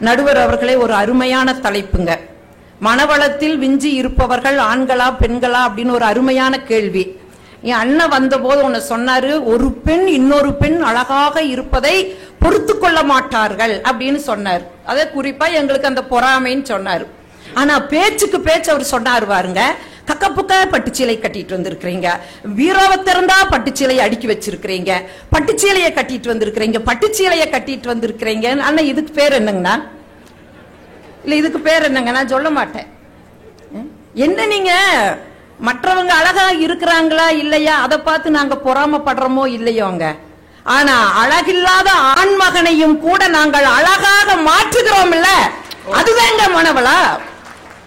நடுவர் அவர்களே, ஒரு அருமையான தலைப்புங்க. மனவளத்தில் விஞ்சி இருப்பவர்கள் ஆண்களா பெண்களா அப்படின்னு ஒரு அருமையான கேள்வி. என் அண்ணன் வந்த போது ஒன்னு சொன்னாரு, ஒரு பெண் இன்னொரு பெண் அழகாக இருப்பதை பொறுத்து கொள்ள மாட்டார்கள் அப்படின்னு சொன்னார். அதே குறிப்பா எங்களுக்கு அந்த பொறாமைன்னு சொன்னாரு. ஆனா பேச்சுக்கு பேச்சு அவர் சொன்னாரு பாருங்க, கக்கப்புக்க பட்டுச்சீலை கட்டிட்டு வந்திருக்கிறீங்க, வீராவை திறந்தா பட்டுச்சீலையை அடுக்கி வச்சிருக்கிறீங்க, பட்டுச்சீலையை கட்டிட்டு வந்திருக்கிறீங்க, பட்டுச்சீலையை கட்டிட்டு வந்திருக்கிறீங்க. ஆனா இதுக்கு பேர் என்னங்கண்ணா? இல்ல இதுக்கு பேர் என்னங்க? நான் சொல்ல மாட்டேன். என்ன நீங்க மற்றவங்க அழகா இருக்கிறாங்களா இல்லையா அதை பார்த்து நாங்க பொறாமப்படுறோமோ இல்லையோங்க. ஆனா அழகில்லாத ஆண்மகனையும் கூட நாங்கள் அழகாக மாற்றுகிறோம் இல்ல, அதுதாங்க மனவளா.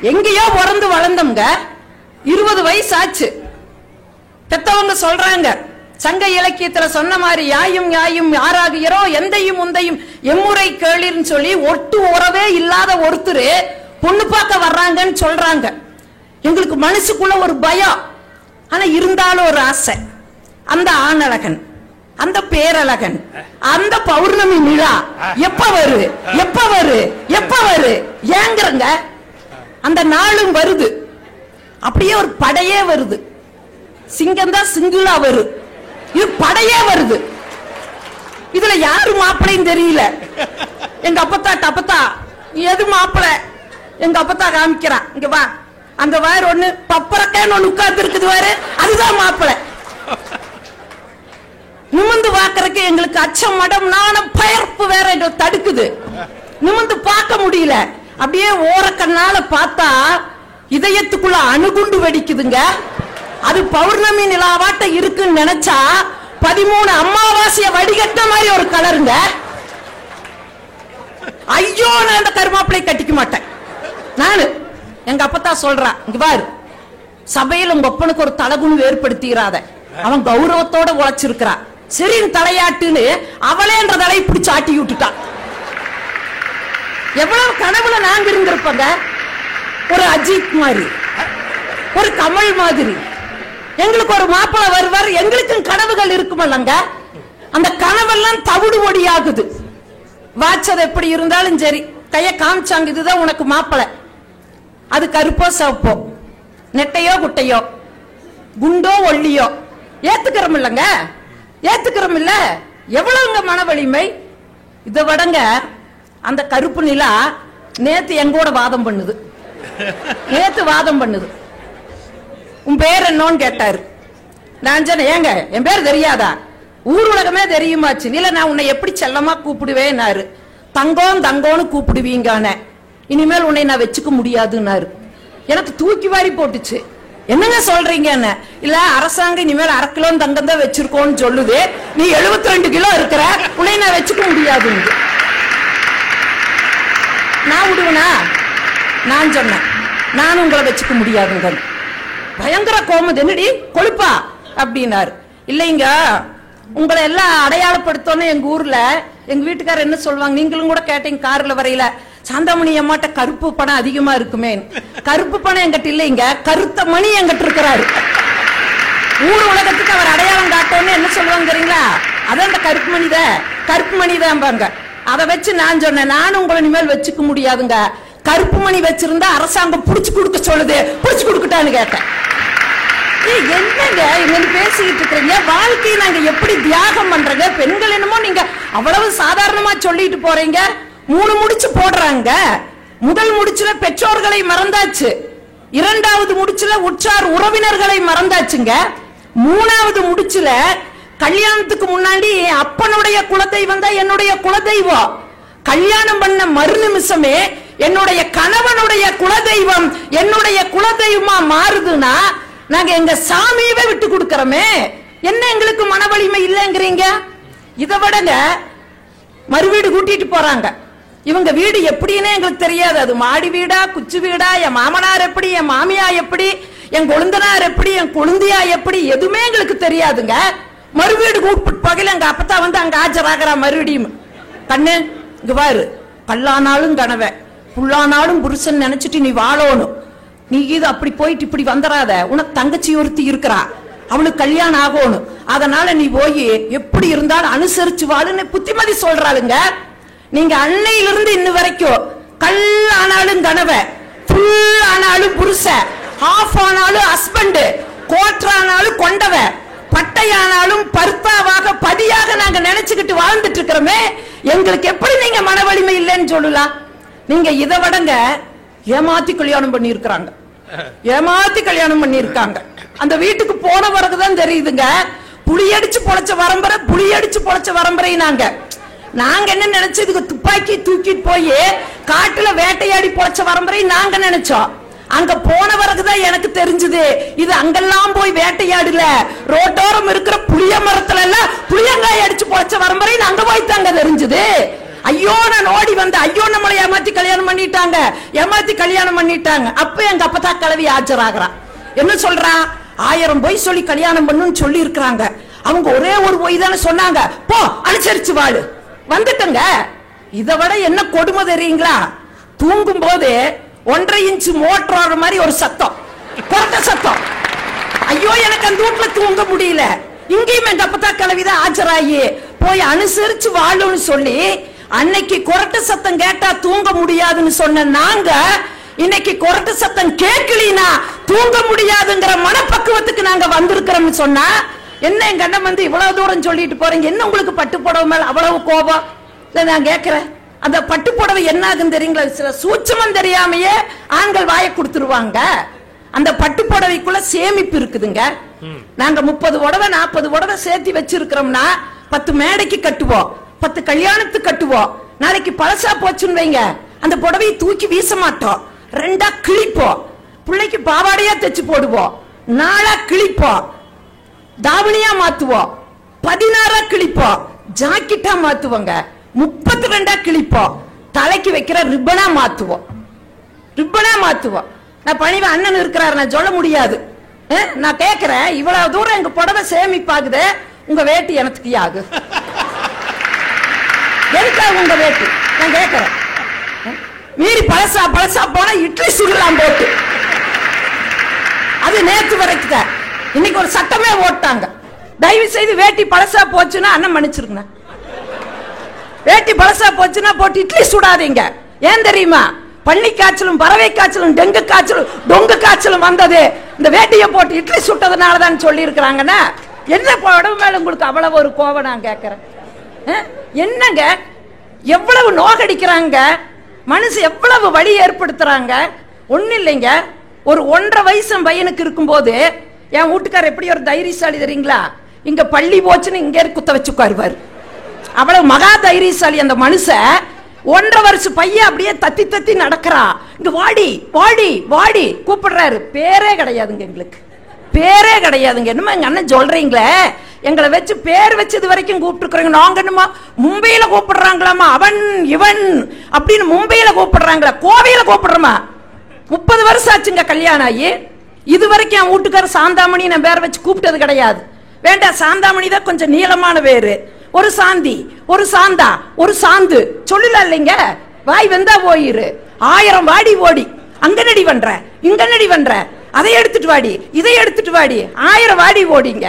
எங்கேயோ பிறந்து வளர்ந்தோம்ங்க, 20 வயசு ஆச்சு. பெத்தவங்க சொல்றாங்க, சங்க இலக்கியத்துல சொன்ன மாதிரி யாயும் யாயும் யாராகிறோ எந்தையும் உந்தையும் எம்முறை கேளிர்னு சொல்லி ஒட்டு உறவே இல்லாத ஒருத்தர் பொண்ணு பார்க்க வர்றாங்கன்னு சொல்றாங்க. எங்களுக்கு மனசுக்குள்ள ஒரு பயம், ஆனா இருந்தாலும் ஒரு ஆசை. அந்த ஆணழகன், அந்த பேரழகன், அந்த பௌர்ணமி நிலா எப்ப வரு எப்ப வரு எப்ப வரு ஏங்குறங்க. அந்த நாளும் வருது, அப்படியே ஒரு படையே வருது. சிங்கம் தான் சிங்கிளா வரும், இது படையே வருது. இதுல யாரு மாப்பிளைன்னு தெரியல. எங்க அப்பத்தா எது மாப்பிள? எங்க அப்பத்தா காமிக்கிறான், இங்க வா, அங்க வேற ஒண்ணு பப்பரக்கான்னு ஒண்ணு உட்கார்ந்து இருக்குது வேற, அதுதான் மாப்பிள. நிமிந்து பாக்குறதுக்கு எங்களுக்கு அச்சம் மடம் நாணம் பயர்ப்பு வேற தடுக்குது. நிமிந்து பார்க்க முடியல. அப்படியே ஓரக்கண்ணால பார்த்தா இதயத்துக்குள்ள அணுகுண்டு வெடிக்குதுங்க. அது பௌர்ணமி நிலாவாட்ட இருக்குன்னு நினைச்சா 13 அமாவாசைய வடிகட்ட மாதிரி ஒரு கலருங்க. ஐயோ, நான் அந்த கருமாப்பிளை கட்டிக்க மாட்டேன். நானு எங்க அப்பத்தா சொல்றான், இங்க பாரு, சபையில் உங்க ஒப்பனுக்கு ஒரு தலகுணு ஏற்படுத்திடாத, அவன் கௌரவத்தோட உழைச்சிருக்கிறான், சரின்னு தலையாட்டுன்னு அவளே என்ற தலையை பிடிச்சு ஆட்டி விட்டுட்டான். எவ்வளவு கனவுல நாங்க இருந்திருப்போங்க. ஒரு அஜித் மாதிரி, ஒரு கமல் மாதிரி எங்களுக்கு ஒரு மாப்பிள்ளை வருவார். எங்களுக்கும் கனவுகள் இருக்குமல்லங்க. அந்த கனவெல்லாம் தவிடு ஒடியாகுது. வாட்சது எப்படி இருந்தாலும் சரி, கைய காமிச்சாங்க, இதுதான் உனக்கு மாப்பிள்ளை. அது கருப்போ சிவப்போ, நெட்டையோ குட்டையோ, குண்டோ ஒல்லியோ, ஏத்துக்கிறோம் இல்லங்க, ஏத்துக்கிறோம் இல்ல. எவ்வளவுங்க மன வலிமை. இதை விடங்க அந்த கருப்பு நிலா நேத்து எங்கூட வாதம் பண்ணுது. நேத்து வாதம் பண்ணுது. உன் பேர் என்னன்னு கேட்டாரு. நான் சொன்னேன், ஏங்க என் பேர் தெரியாதா? ஊர் உலகமே தெரியுமாச்சு. இல்ல, நான் உன்னை எப்படி செல்லமா கூப்பிடுவேன்னாரு. தங்கம் தங்கம்னு கூப்பிடுவீங்க, இனிமேல் உன்னை நான் வச்சுக்க முடியாதுன்னாரு. எனக்கு தூக்கி வாரி போட்டுச்சு. என்னங்க சொல்றீங்க? இல்ல, அரசாங்கம் இனிமேல் 1/2 கிலோ தங்கம் தான் வச்சிருக்கோன்னு சொல்லுது, நீ 72 கிலோ இருக்கிற, உன்னை நான் வச்சுக்க முடியாது. நான் விடுவனா? நான் சொன்னேன், நான் உங்களை வச்சுக்க முடியாதுங்க. பயங்கர கோமது, என்னடி கொழுப்பா அப்படின்னாரு. இல்லைங்க, உங்களை எல்லாம் அடையாளப்படுத்தோன்னு எங்க ஊர்ல எங்க வீட்டுக்காரர் என்ன சொல்லுவாங்க, நீங்களும் கூட கேட்டீங்க கார்ல வரையில, சாந்தாமணி அம்மாட்ட கருப்பு பணம் அதிகமா இருக்குமே. கருப்பு பணம் எங்கிட்ட இல்லைங்க, கருத்த மணி எங்கிட்ட இருக்கிறாரு. ஊர் உலகத்துக்கு அவர் அடையாளம் காட்டோன்னு என்ன சொல்லுவாங்க தெரியுங்களா? அதான் அந்த கருப்பு மணிதான், கருப்பு மணிதான். அதை வச்சு நான் சொன்னேன், நானும் உங்களை இனிமேல் வச்சுக்க முடியாதுங்க. கருப்பு மணி வச்சிருந்தா அரசாங்கம் புடிச்சு கொடுக்க சொல்லுது, புடிச்சு கொடுக்கட்டான்னு கேட்டேன். என்னங்க இங்க பேசிக்கிட்டு இருக்கிறீங்க? வாழ்க்கையை நாங்க எப்படி தியாகம் பண்றங்க? பெண்கள் என்னமோ நீங்க அவ்வளவு சாதாரணமா சொல்லிட்டு போறீங்க. 3 முடிச்சு போடுறாங்க. முதல் முடிச்சுல பெற்றோர்களை மறந்தாச்சு, 2வது முடிச்சுல உற்றார் உறவினர்களை மறந்தாச்சுங்க, 3வது முடிச்சுல கல்யாணத்துக்கு முன்னாடி அப்பனுடைய குலதெய்வம் தான் என்னுடைய குலதெய்வம். கல்யாணம் பண்ண மறுநிமிஷமே என்னுடைய கணவனுடைய குலதெய்வம் என்னுடைய குலதெய்வமா மாறுதுன்னா நாங்க எங்க சாமியவே விட்டு கொடுக்கிறோமே. என்ன எங்களுக்கு மன வலிமை இல்லைங்கிறீங்க? இதை விடங்க மறுவீடு கூட்டிட்டு போறாங்க. இவங்க வீடு எப்படின்னு எங்களுக்கு தெரியாது. அது மாடி வீடா குச்சி வீடா, என் மாமனார் எப்படி, என் மாமியா எப்படி, என் கொழுந்தனார் எப்படி, என் கொழுந்தியா எப்படி, எதுவுமே எங்களுக்கு தெரியாதுங்க. மறுவீடு கூப்பிட்டு போகல எங்க அப்பத்தா வந்து அங்க ஆஜராகிறா. மறுபடியும் கண்ணு இங்க பாரு, கல்லானாலும் கனவை, புல்லானாலும் புருஷன் நினைச்சிட்டு நீ வாழணும். நீ இது அப்படி போயிட்டு இப்படி வந்துடாத, உனக்கு தங்கச்சி ஒருத்தி இருக்கிறா, அவளுக்கு கல்யாணம் ஆகணும், அதனால நீ போய் எப்படி இருந்தாலும் அனுசரிச்சு வாழுன்னு புத்திமதி சொல்றாளுங்க. நீங்க அன்னையிலிருந்து இன்ன வரைக்கும் கல் ஆனாலும் கனவ, ஃபுல் ஆனாலும் புருஷ, ஹாஃப் ஆனாலும் ஹஸ்பண்ட், கோட்டர் ஆனாலும் கொண்டவ, பட்டையானாலும் பருத்தாவாக பதியாக நாங்க நினைச்சுக்கிட்டு வாழ்ந்துட்டு இருக்கிறோமே, எங்களுக்கு எப்படி நீங்க மன வலிமை இல்லைன்னு சொல்லலாம்? நீங்க இதை விடங்க ஏமாத்தி கல்யாணம் பண்ணி இருக்கிறாங்க, ஏமாத்தி கல்யாணம் பண்ணி இருக்காங்க. அந்த வீட்டுக்கு போன பிறகுதான் தெரியுதுங்க, புளியடிச்சு பொழைச்ச வரம்பரை, புளியடிச்சு பொழைச்ச வரம்பரை. நாங்க என்ன நினைச்சோம், இதுக்கு துப்பாக்கி தூக்கிட்டு போய் காட்டுல வேட்டையாடி பொழைச்ச வரம்பரை நாங்க நினைச்சோம். அங்க போன பிறகுதான் எனக்கு தெரிஞ்சது, இது அங்கெல்லாம் போய் வேட்டையாடுல, ரோட்டோரம் இருக்கிற புளிய மரத்துல எல்லாம் புளியங்காய் அடிச்சு பொழைச்ச வரம்பரை அங்க போய் தாங்க தெரிஞ்சது. ஐயோ நான் ஓடி வந்த, ஐயோ நம்மளை ஏமாத்தி கல்யாணம் பண்ணிட்டாங்க, ஏமாத்தி கல்யாணம் பண்ணிட்டாங்க. அப்ப எங்க அப்பத்தா கிளவி ஆஜராகிறான். என்ன சொல்றான்? 1000 பொய் சொல்லி கல்யாணம் பண்ணுன்னு சொல்லி இருக்கிறாங்க. அவங்க ஒரே ஒரு பொய் தானே சொன்னாங்க, போ அனுசரிச்சு வாழு, வந்துட்டங்க. இதை விட என்ன கொடுமை தெரியுங்களா? தூங்கும் போது 1.5 இன்ச் மோட்டர் மாதிரி ஒரு சத்தம், கொரட்ட சத்தம். ஐயோ எனக்கு அந்த வீட்டுல தூங்க முடியல. இங்கேயும் எங்க அப்பத்தா கிளவிதான் ஆஜராகி போய் அனுசரிச்சு வாழுன்னு சொல்லி, அன்னைக்கு கொரட்ட சத்தம் கேட்டா தூங்க முடியாதுன்னு சொன்ன நாங்க இன்னைக்கு கொரட்ட சத்தம் கேட்கலினா தூங்க முடியாதுங்கிற மனப்பக்குவத்துக்கு நாங்க வந்திருக்கிறோம்னு சொன்னா, என்ன எங்க அண்ணன் வந்து இவ்வளவு தூரம் சொல்லிட்டு போறீங்க, என்ன உங்களுக்கு பட்டு புடவை மேல அவ்வளவு கோபம்? நான் கேட்கிறேன், அந்த பட்டு புடவை என்ன ஆகுன்னு தெரியுங்களா? சில சூட்சமம் தெரியாமையே ஆண்கள் வாயை கொடுத்துருவாங்க. அந்த பட்டு புடவைக்குள்ள சேமிப்பு இருக்குதுங்க. நாங்க 30 புடவை 40 புடவை சேர்த்து வச்சிருக்கிறோம்னா 10 மேடைக்கு கட்டுவோம், 10 கல்யாணத்துக்கு கட்டுவோம். நாளைக்கு பழசா போச்சுன்னு வைங்க, அந்த புடவையை தூக்கி வீச மாட்டோம், 2ஆ கிழிப்போம். பிள்ளைக்கு பாவாடையா தைச்சு போடுவோம், 4ஆ கிழிப்போம், தாவணியா மாத்துவோம், 16ஆ கிழிப்போம், ஜாக்கெட்டா மாத்துவோங்க, 32ஆ கிழிப்போம், தலைக்கு வைக்கிற ரிப்பனா மாத்துவோம், ரிப்பனா மாத்துவோம். நான் பணிவ அண்ணன் இருக்கிறாரு, நான் சொல்ல முடியாது. நான் கேட்கிறேன், இவ்வளவு தூரம் எங்க புடவை சேமிப்பாகுது, உங்க வேட்டி எனக்கு ஆகு எதுக்காக உங்க வேட்டி? நான் கேட்கிறேன். மீறி பழசா பழசா போனா இட்லி சுடலாம் போட்டு, அது நேற்று வரைக்கும். இன்னைக்கு ஒரு சட்டமே ஓட்டாங்க, தயவு செய்து வேட்டி பழசா போச்சுன்னா அண்ணன் மன்னிச்சிருங்க, வேட்டி பழசா போச்சுன்னா போட்டு இட்லி சுடாதீங்க. ஏன் தெரியுமா? பள்ளி காய்ச்சலும் பறவை காய்ச்சலும் டெங்கு காய்ச்சலும் டொங்கு காய்ச்சலும் வந்தது இந்த வேட்டியை போட்டு இட்லி சுட்டதுனாலதான் சொல்லி இருக்கிறாங்கன்னா, என்ன உடம்பு மேல உங்களுக்கு அவ்வளவு ஒரு கோபம்? நான் கேட்கிறேன், என்னங்க எவ்வளவு நோகடிக்கிறாங்க, மனுஷன் எவ்வளவு வழி ஏற்படுத்துறாங்க. ஒண்ணு இல்லைங்க, ஒரு 1.5 வயசு பையனுக்கு இருக்கும் போது என் வீட்டுக்காரர் எப்படி ஒரு தைரியசாலி தெரியுங்களா? இங்க பள்ளி போச்சுன்னு இங்க குத்த வச்சு உட்காருவார். அவ்வளவு மகா தைரியசாலி அந்த மனுஷன். 1.5 வருஷ பையன் அப்படியே தத்தி தத்தி நடக்கிறான். இங்க வாடி வாடி வாடி கூப்பிடுறாரு. பேரே கிடையாதுங்க, எங்களுக்கு பேரே கிடையாதுங்க. என்னமா எங்க அண்ணன் சொல்றீங்களே, எங்களை வச்சு பேர் வச்சது வரைக்கும் கூப்பிட்டுருக்குறீங்க. நாங்க என்னமா மும்பையில கூப்பிடுறாங்களாமா, அவன் இவன் அப்படின்னு மும்பையில கூப்பிடுறாங்களா, கோவையில கூப்பிடுறோமா? 30 வருஷம் ஆச்சுங்க கல்யாணம் ஆகி. இது வரைக்கும் என் வீட்டுக்காரர் சாந்தாமணி நான் பேரை வச்சு கூப்பிட்டது கிடையாது. வேண்டாம், சாந்தாமணி தான் கொஞ்சம் நீளமான பேரு. ஒரு சாந்தி, ஒரு சாந்தா, ஒரு சாந்து சொல்லல இல்லைங்க, வாய் வந்தா போயிரு. 1000 வாடி ஓடி, அங்க நடி பண்ற இங்க நடி பண்ற, அதை எடுத்துட்டு வாடி இதை எடுத்துட்டு வாடி, 1000 வாடி ஓடிங்க.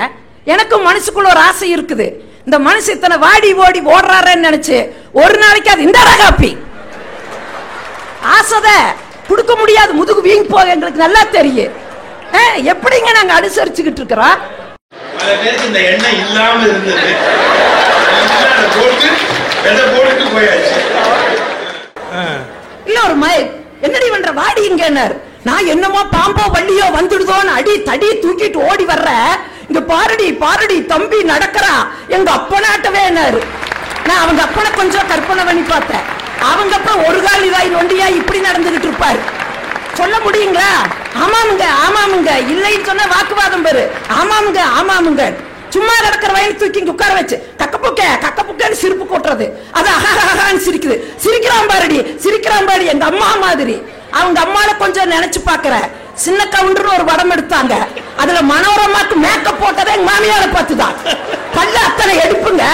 எனக்கும் மனசுக்குள்ள ஒரு ஆசை இருக்குது, இந்த மனசு இத்தனை வாடி ஓடி ஓடுறாருன்னு நினைச்சு ஒரு நாளைக்கு அது இந்த காப்பி ஆசைத கொடுக்க முடியாது, முதுகு வீங்கி போக எங்களுக்கு நல்லா தெரியும். எப்படிங்க நாங்க அனுசரிச்சுக்கிட்டு இருக்கிறோம்? இந்த எண்ணெய் இல்லாம இருந்தது, இல்ல ஒரு என்னடி பண்ற வாடி இங்க. நான் என்னமோ பாம்போ வள்ளியோ வந்துடுதோன்னு அடி தடி தூக்கிட்டு ஓடி வர்ற, இங்க பாரடி பாரடி தம்பி நடக்கிறா எங்க அப்பனாட்டவே. நான் அவங்க அப்பனை கொஞ்சம் கற்பனை பண்ணி பார்த்தேன். அவங்க அப்ப ஒரு கால் இதாய் நொண்டியா இப்படி நடந்துகிட்டு இருப்பாரு. சொல்ல முடியுங்களா? ஆமாமுங்க ஆமாமுங்க, இல்லைன்னு சொன்ன வாக்குவாதம் பெரு. ஆமாமுங்க ஆமாமுங்க, சும்மா கிடக்கிற வயல் தூக்கி உட்கார வச்சு கக்க புக்கன்னு சிரிப்பு கொட்டுறது, அது அஹான்னு சிரிக்குது. சிரிக்கிறான் பாருடி சிரிக்கிறான் பாரு, எங்க அம்மா மாதிரி. அவங்க அம்மால கொஞ்சம் நினைச்சு பாக்குற. சின்ன கவுண்டர் ஒரு படம் எடுத்தாங்க, அதுல மனோரமாக்கு மேக்கப் போட்டதை எங்க மாமியார பார்த்துதான். பல்லு அத்தனை எடுப்புங்க.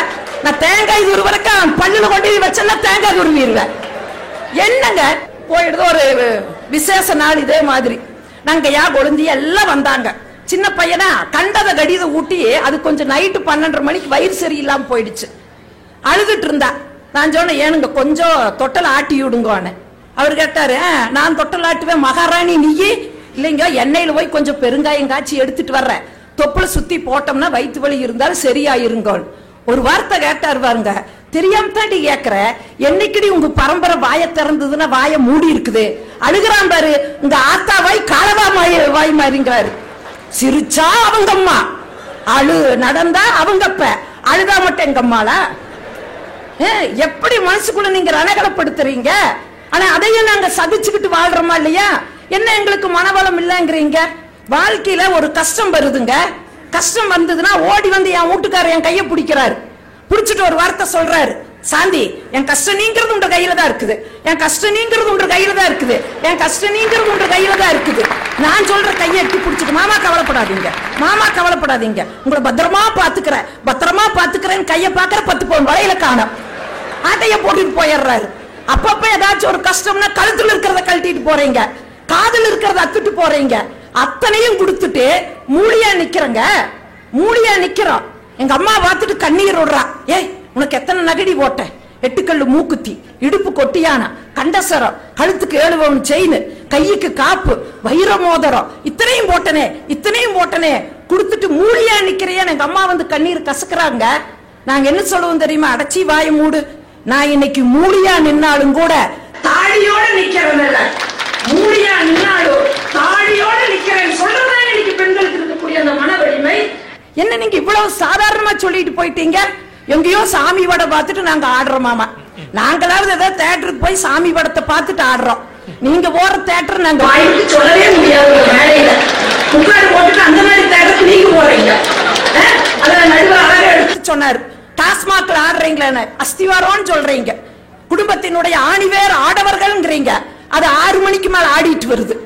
நான் தேங்காய் துருவரைக்கும் பல்லுல கொண்டு வச்சேன்னா தேங்காய் துருவிடுவேன். என்னங்க போயிடுது ஒரு விசேஷ நாள் இதே மாதிரி. நாங்க யா கொழுந்தி எல்லாம் வந்தாங்க. சின்ன பையனா கண்டதை கடித ஊட்டி, அது கொஞ்சம் நைட்டு 12:30 மணிக்கு வயிறு சரியில்லாம போயிடுச்சு. அழுதுட்டு இருந்தா. நான் சொன்னேன், ஏனுங்க கொஞ்சம் தொட்டல் ஆட்டி விடுங்கன்னு. அவர் கேட்டாரு, நான் தொட்டல் ஆட்டுவேன் மகாராணி, நீயே? இல்லைங்க, எண்ணெயில போய் கொஞ்சம் பெருங்காயம் காய்ச்சி எடுத்துட்டு வர்றேன், தொப்புல சுத்தி போட்டோம்னா வயிற்று வலி இருந்தாலும் சரியாயிருங்க. ஒரு வார்த்தை கேட்டாரு பாருங்க, தெரியாம தாண்டி கேக்குற, என்னைக்குடி உங்க பரம்பரை வாய திறந்ததுன்னா வாய மூடி இருக்குது, அழுகிறான் பாரு உங்க ஆத்தா வாய் காலவா வாய் மாறிங்கிறாரு. சிரிச்சா அவங்க அம்மா, அழு நடந்தா அவங்க அப்ப, அழுதா மட்டும் எங்க அம்மாளா? எப்படி மனசுக்குள்ள நீங்க ரணகலப்படுத்துறீங்க? ஆனா அதையும் நாங்க சகிச்சுக்கிட்டு வாழ்றோமா இல்லையா? என்ன எங்களுக்கு மனவளம் இல்லைங்கிறீங்க? வாழ்க்கையில ஒரு கஷ்டம் வருதுங்க, கஷ்டம் வந்ததுன்னா ஓடி வந்து என் வீட்டுக்காரர் என் கையை பிடிக்கிறாரு, பிடிச்சிட்டு ஒரு வார்த்தை சொல்றாரு, சாந்தி என் கஷ்டம் நீங்கிறது உங்க கையில தான் இருக்குது, என் கஷ்டம் நீங்கிறது உங்க கையில தான் இருக்குது, என் கஷ்டம் நீங்கிறது உங்க கையில தான் இருக்குது. நான் சொல்ற கையை எட்டி பிடிச்சிட்டு, மாமா கவலைப்படாதீங்க, மாமா கவலைப்படாதீங்க, உங்களை பத்திரமா பாத்துக்கிறேன், பத்திரமா பாத்துக்கிறேன், கையை பாக்குற 10 பவுன் வலையில காணும், ஆட்டைய போட்டுட்டு போயிடுறாரு. அப்பப்ப ஏதாச்சும் ஒரு கஷ்டம்னா கழுத்துல இருக்கிறத கழட்டிட்டு போறீங்க, காதல் இருக்கிறத அத்துட்டு போறீங்க, அத்தனையும் கொடுத்துட்டு மூலியா நிக்கிறங்க, மூலியா நிக்கிறோம். எங்க அம்மா பார்த்துட்டு கண்ணீர் விடுறா, ஏய் உனக்கு எத்தனை நகடி போட்டேன், 8 கல்லு மூக்குத்தி, இடுப்பு கொட்டியானா, கண்டசரம், கழுத்துக்கு 7 பவுன் செயின், கையுக்கு காப்பு, வைர மோதிரம், இத்தனையும் போட்டனே இத்தனையும் போட்டனே கொடுத்துட்டு மூலியா நிக்கிறையான்னு எங்க அம்மா வந்து கண்ணீர் கசக்குறாங்க. நாங்க என்ன சொல்லுவோம் தெரியுமா? அடைச்சி வாய மூடு, நான் இன்னைக்கு மூலியா நின்னாலும் கூட தாடியோட நிக்கிறேன், மூலியா நின்னாலும் தாடியோட நிக்கிறேன் சொல்றதான் இன்னைக்கு பெண்களுக்கு இருக்கக்கூடிய அந்த மன வலிமை. என்ன நீங்க இவ்வளவு சாதாரணமா சொல்லிட்டு போயிட்டீங்க? எங்கேயோ சாமி படம் பார்த்துட்டு நாங்க ஆடுறோமாமா. நாங்களாவது ஏதாவது தியேட்டருக்கு போய் சாமி படத்தை பார்த்துட்டு ஆடுறோம், நீங்க போற தியேட்டர் நாங்க வாய்க்கு சொல்லவே முடியாது. மேடையில முக்காடு போட்டுட்டு அந்த மாதிரி தியேட்டருக்கு நீங்க போறீங்க. அதுல நடுவர் அழகா எடுத்து சொன்னாரு, டாஸ்மாக்ல ஆடுறீங்களே அஸ்திவாரம்னு சொல்றீங்க, குடும்பத்தினுடைய ஆணிவேர் ஆடவர்கள்ங்கிறீங்க, அது 6 மணிக்கு மேல ஆடிட்டு வருது.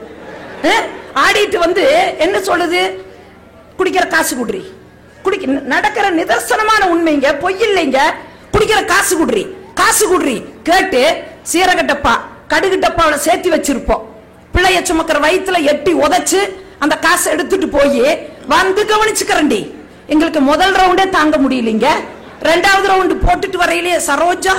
ஆடிட்டு வந்து என்ன சொல்லுது? குடிக்கிற காசு குடுறி, நடக்கிற நிதர்சனமான உண்மைங்க, பொய் இல்லைங்க. குடிக்கிற காசு குடுறி, காசு குடுறி கேட்டு சீரக டப்பா கடுகு டப்பாவில சேர்த்து வச்சிருப்போம், பிள்ளைய சுமக்கிற வயிற்றுல எட்டி உதைச்சு அந்த காசை எடுத்துட்டு போய் வந்து கவனிச்சுக்கிறண்டி. எங்களுக்கு முதல் ரவுண்டே தாங்க முடியலீங்க, 2வது ரவுண்டு போட்டுட்டு வரையிலேயே சரோஜா